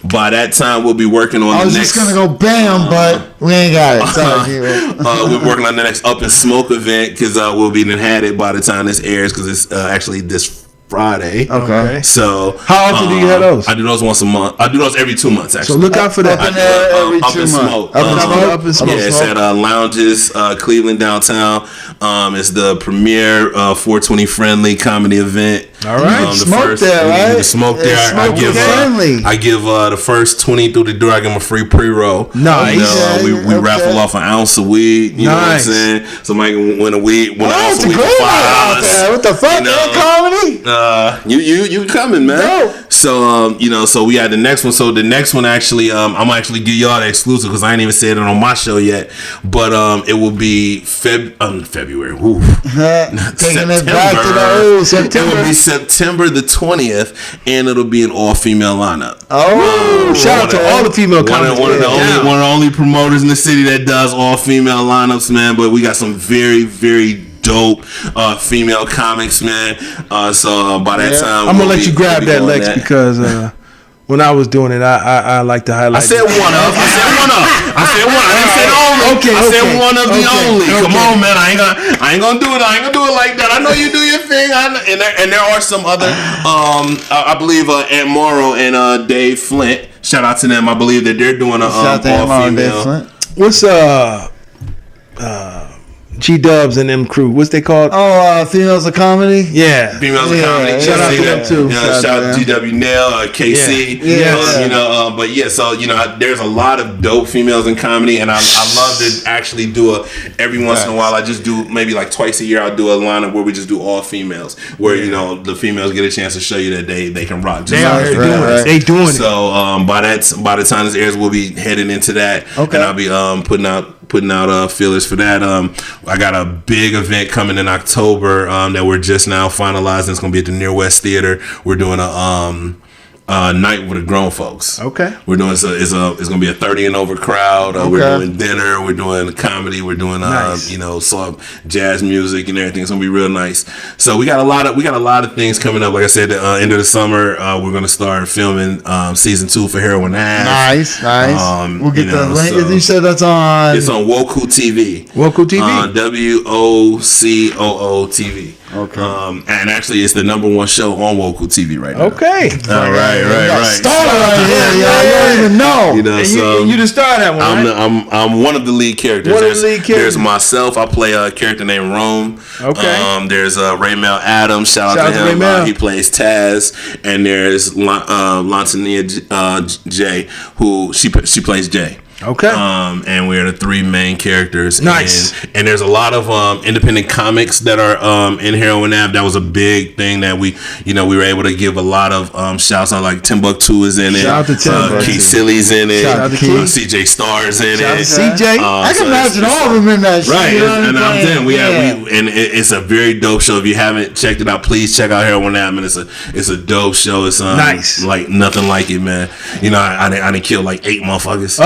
Speaker 4: By that time, we'll be working on.
Speaker 2: I was just gonna go bam, but we ain't got it. Sorry.
Speaker 4: We're working on the next Up and Smoke event because we'll be had it by the time this airs because it's actually this Friday.
Speaker 2: Okay.
Speaker 4: So
Speaker 3: how often do you have those?
Speaker 4: I do those once a month. I do those every 2 months actually.
Speaker 3: So look out for that.
Speaker 4: Up and Smoke. Up and Smoke. Yeah, it's at Lounges, Cleveland downtown. It's the premier 420 friendly comedy event.
Speaker 2: All right, the smoke there, right?
Speaker 4: The smoke there. I give the first 20 through the door. I give them a free pre-roll.
Speaker 3: Nice.
Speaker 4: We raffle off an ounce of weed. You know what I'm saying? Somebody can win an ounce of weed for $5.
Speaker 2: What the fuck? Comedy?
Speaker 4: You coming, man? No. So so we had the next one. So the next one actually, I'm gonna actually give y'all the exclusive because I ain't even said it on my show yet. But it will be February.
Speaker 2: Taking it back to the old September.
Speaker 4: It will be September the 20th, and it'll be an all-female lineup.
Speaker 3: Oh, shout out to all the female comics.
Speaker 4: One of the only promoters in the city that does all-female lineups, man. But we got some very, very dope female comics, man. So by that time,
Speaker 3: I'm gonna let you grab that, Lex, because when I was doing it, I like to highlight.
Speaker 4: I said one of. I said one. I didn't say the only. I said one of the only. Come on, man. I ain't gonna do it. I ain't gonna do it like that. I know you do your thing. And there are some other. I believe Aunt Morrow and Dave Flint. Shout out to them. I believe that they're doing a all-female.
Speaker 3: What's G-Dubs and them crew. What's they called?
Speaker 2: Females of Comedy?
Speaker 3: Yeah.
Speaker 4: Females of Comedy.
Speaker 3: Shout out to them too.
Speaker 4: Shout out to GW Nail, KC. But yeah, so there's a lot of dope females in comedy, and I love to actually do every once in a while. I just do maybe like twice a year. I'll do a lineup where we just do all females, where the females get a chance to show you that they can rock.
Speaker 3: They doing it.
Speaker 4: So by the time this airs, we'll be heading into that, and I'll be putting out feelers for that. I got a big event coming in October that we're just now finalizing. It's going to be at the Near West Theater. We're doing a night with the grown folks.
Speaker 3: Okay.
Speaker 4: We're doing it's going to be a 30 and over crowd. We're doing dinner. We're doing comedy. We're doing some jazz music and everything. It's going to be real nice. So we got a lot of things coming up. Like I said, the end of the summer, we're going to start filming season 2 for Heroin Ave.
Speaker 2: Nice. We'll get the link. So you said that's on.
Speaker 4: It's on Woku TV.
Speaker 3: Woku TV.
Speaker 4: WOCOO TV.
Speaker 2: Okay.
Speaker 4: And actually, it's the #1 show on Woku TV right now.
Speaker 3: Okay.
Speaker 4: All right.
Speaker 2: Started right here. You don't even know.
Speaker 3: So you just started that one.
Speaker 4: I'm one of the lead characters. There's myself. I play a character named Rome.
Speaker 3: Okay.
Speaker 4: There's Raymel Adams. Shout out to him. He plays Taz. And there's Lantania J, who she plays Jay.
Speaker 3: Okay.
Speaker 4: And we're the 3 main characters.
Speaker 3: Nice.
Speaker 4: And there's a lot of independent comics that are in Heroin Ave. That was a big thing that we were able to give a lot of shouts out. Like Timbuktu is in it.
Speaker 3: Shout out to Timbuktu.
Speaker 4: Keith Silly's in it.
Speaker 3: Shout out to Keith.
Speaker 4: CJ Star's in
Speaker 3: Shout
Speaker 4: it.
Speaker 3: out to CJ.
Speaker 2: I can imagine all of them in that shit.
Speaker 4: Right. And I'm saying it's a very dope show. If you haven't checked it out, please check out Heroin Ave. And it's a dope show. It's
Speaker 3: nice.
Speaker 4: Like nothing like it, man. I didn't kill like 8 motherfuckers.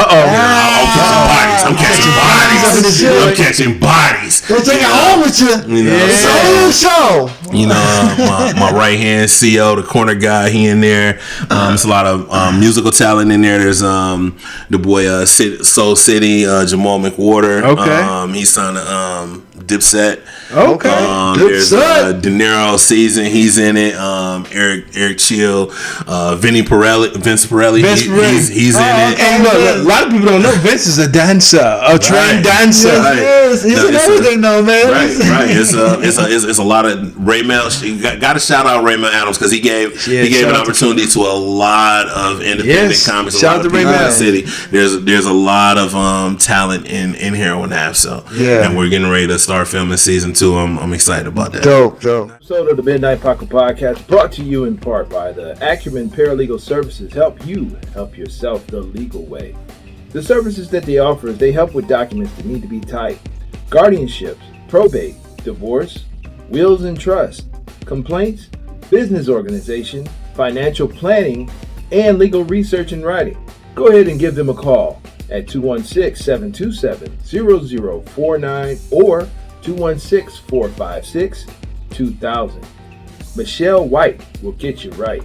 Speaker 3: I'm
Speaker 4: catching bodies.
Speaker 2: Don't take it home with you. Show.
Speaker 4: My right hand CO, the corner guy, he in there. There's a lot of musical talent in there. There's the boy Soul City, Jamal McWhorter.
Speaker 3: Okay.
Speaker 4: He's signed to Dipset.
Speaker 3: Okay.
Speaker 4: There's De Niro Season. He's in it. Eric Chill. Vince Pirelli. He's in it.
Speaker 3: And look, a lot of people don't know Vince is a dancer, a trained dancer.
Speaker 2: Yes, he's in everything though, man.
Speaker 4: Right. It's a lot of Raymel. Got to shout out Raymel Adams because he gave an opportunity to a lot of independent comics.
Speaker 3: Shout out to Raymel
Speaker 4: in the city. There's a lot of talent in Heroin Ave. So and we're getting ready to start filming season 2. I'm excited about that.
Speaker 2: Dope.
Speaker 1: Episode of the Midnight Paco Podcast brought to you in part by the Acumen Paralegal Services. Help you help yourself the legal way. The services that they offer is they help with documents that need to be typed, guardianships, probate, divorce, wills and trust, complaints, business organization, financial planning, and legal research and writing. Go ahead and give them a call at 216-727-0049 or 216-456-2000. Michelle White will get you right.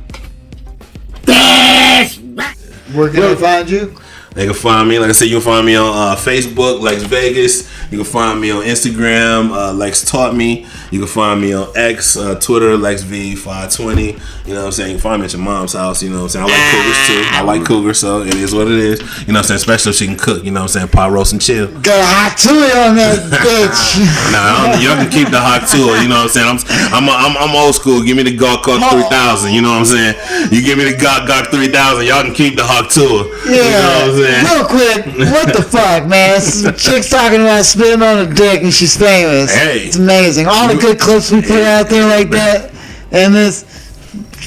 Speaker 2: Where can they find you?
Speaker 4: They can find me, like I said, you can find me on Facebook, Lexx Vegas. You can find me on Instagram, Lexx Taught Me. You can find me on X, Twitter, LexxV520. You know what I'm saying? You can find me at your mom's house. You know what I'm saying? I like cougars too. I like cougars, so it is what it is. You know what I'm saying? Especially if she can cook. You know what I'm saying? Pot roast and chill.
Speaker 2: Got a hot tui on that bitch.
Speaker 4: Nah, y'all can keep the hot tour. You know what I'm saying? I'm old school. Give me the Gawk 3000. You know what I'm saying? You give me the Gawk 3000. Y'all can keep the hot tour.
Speaker 2: Yeah.
Speaker 4: You know what I'm saying?
Speaker 2: Real quick, what the fuck, man? Some chick's talking about spitting on a dick and she's famous.
Speaker 4: Hey.
Speaker 2: It's amazing. All the good clips we put out there like that. And this,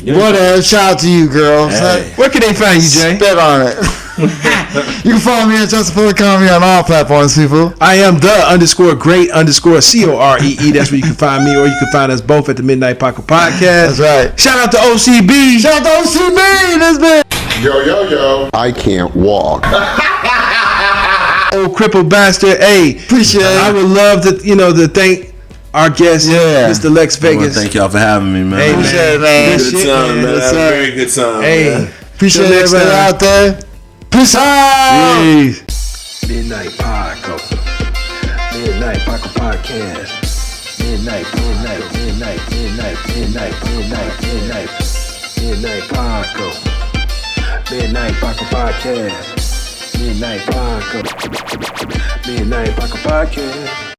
Speaker 2: whatever. Shout out to you, girl.
Speaker 3: Hey. Where can they find you, Jay?
Speaker 2: Spit on it. You can follow me at Joseph Fuller Comedy on all platforms, people.
Speaker 3: I am the_great_COREE. That's where you can find me, or you can find us both at the Midnight Paco Podcast.
Speaker 2: That's right.
Speaker 3: Shout out to OCB.
Speaker 2: Shout out to OCB. This bitch.
Speaker 5: Yo. I can't walk.
Speaker 3: Old crippled bastard. Hey,
Speaker 2: appreciate it.
Speaker 3: I would love to, to thank our guest, Mr. Lexx Vegas.
Speaker 4: Thank y'all for having me, man.
Speaker 3: Hey,
Speaker 2: appreciate it, man.
Speaker 4: Good time, man. Had a very good time.
Speaker 3: Hey,
Speaker 4: man.
Speaker 2: Appreciate everybody out there. Peace out.
Speaker 3: Peace.
Speaker 6: Midnight Paco. Midnight Paco Podcast. Midnight Paco. Midnight Paco Podcast. Midnight Paco. Midnight Paco Podcast.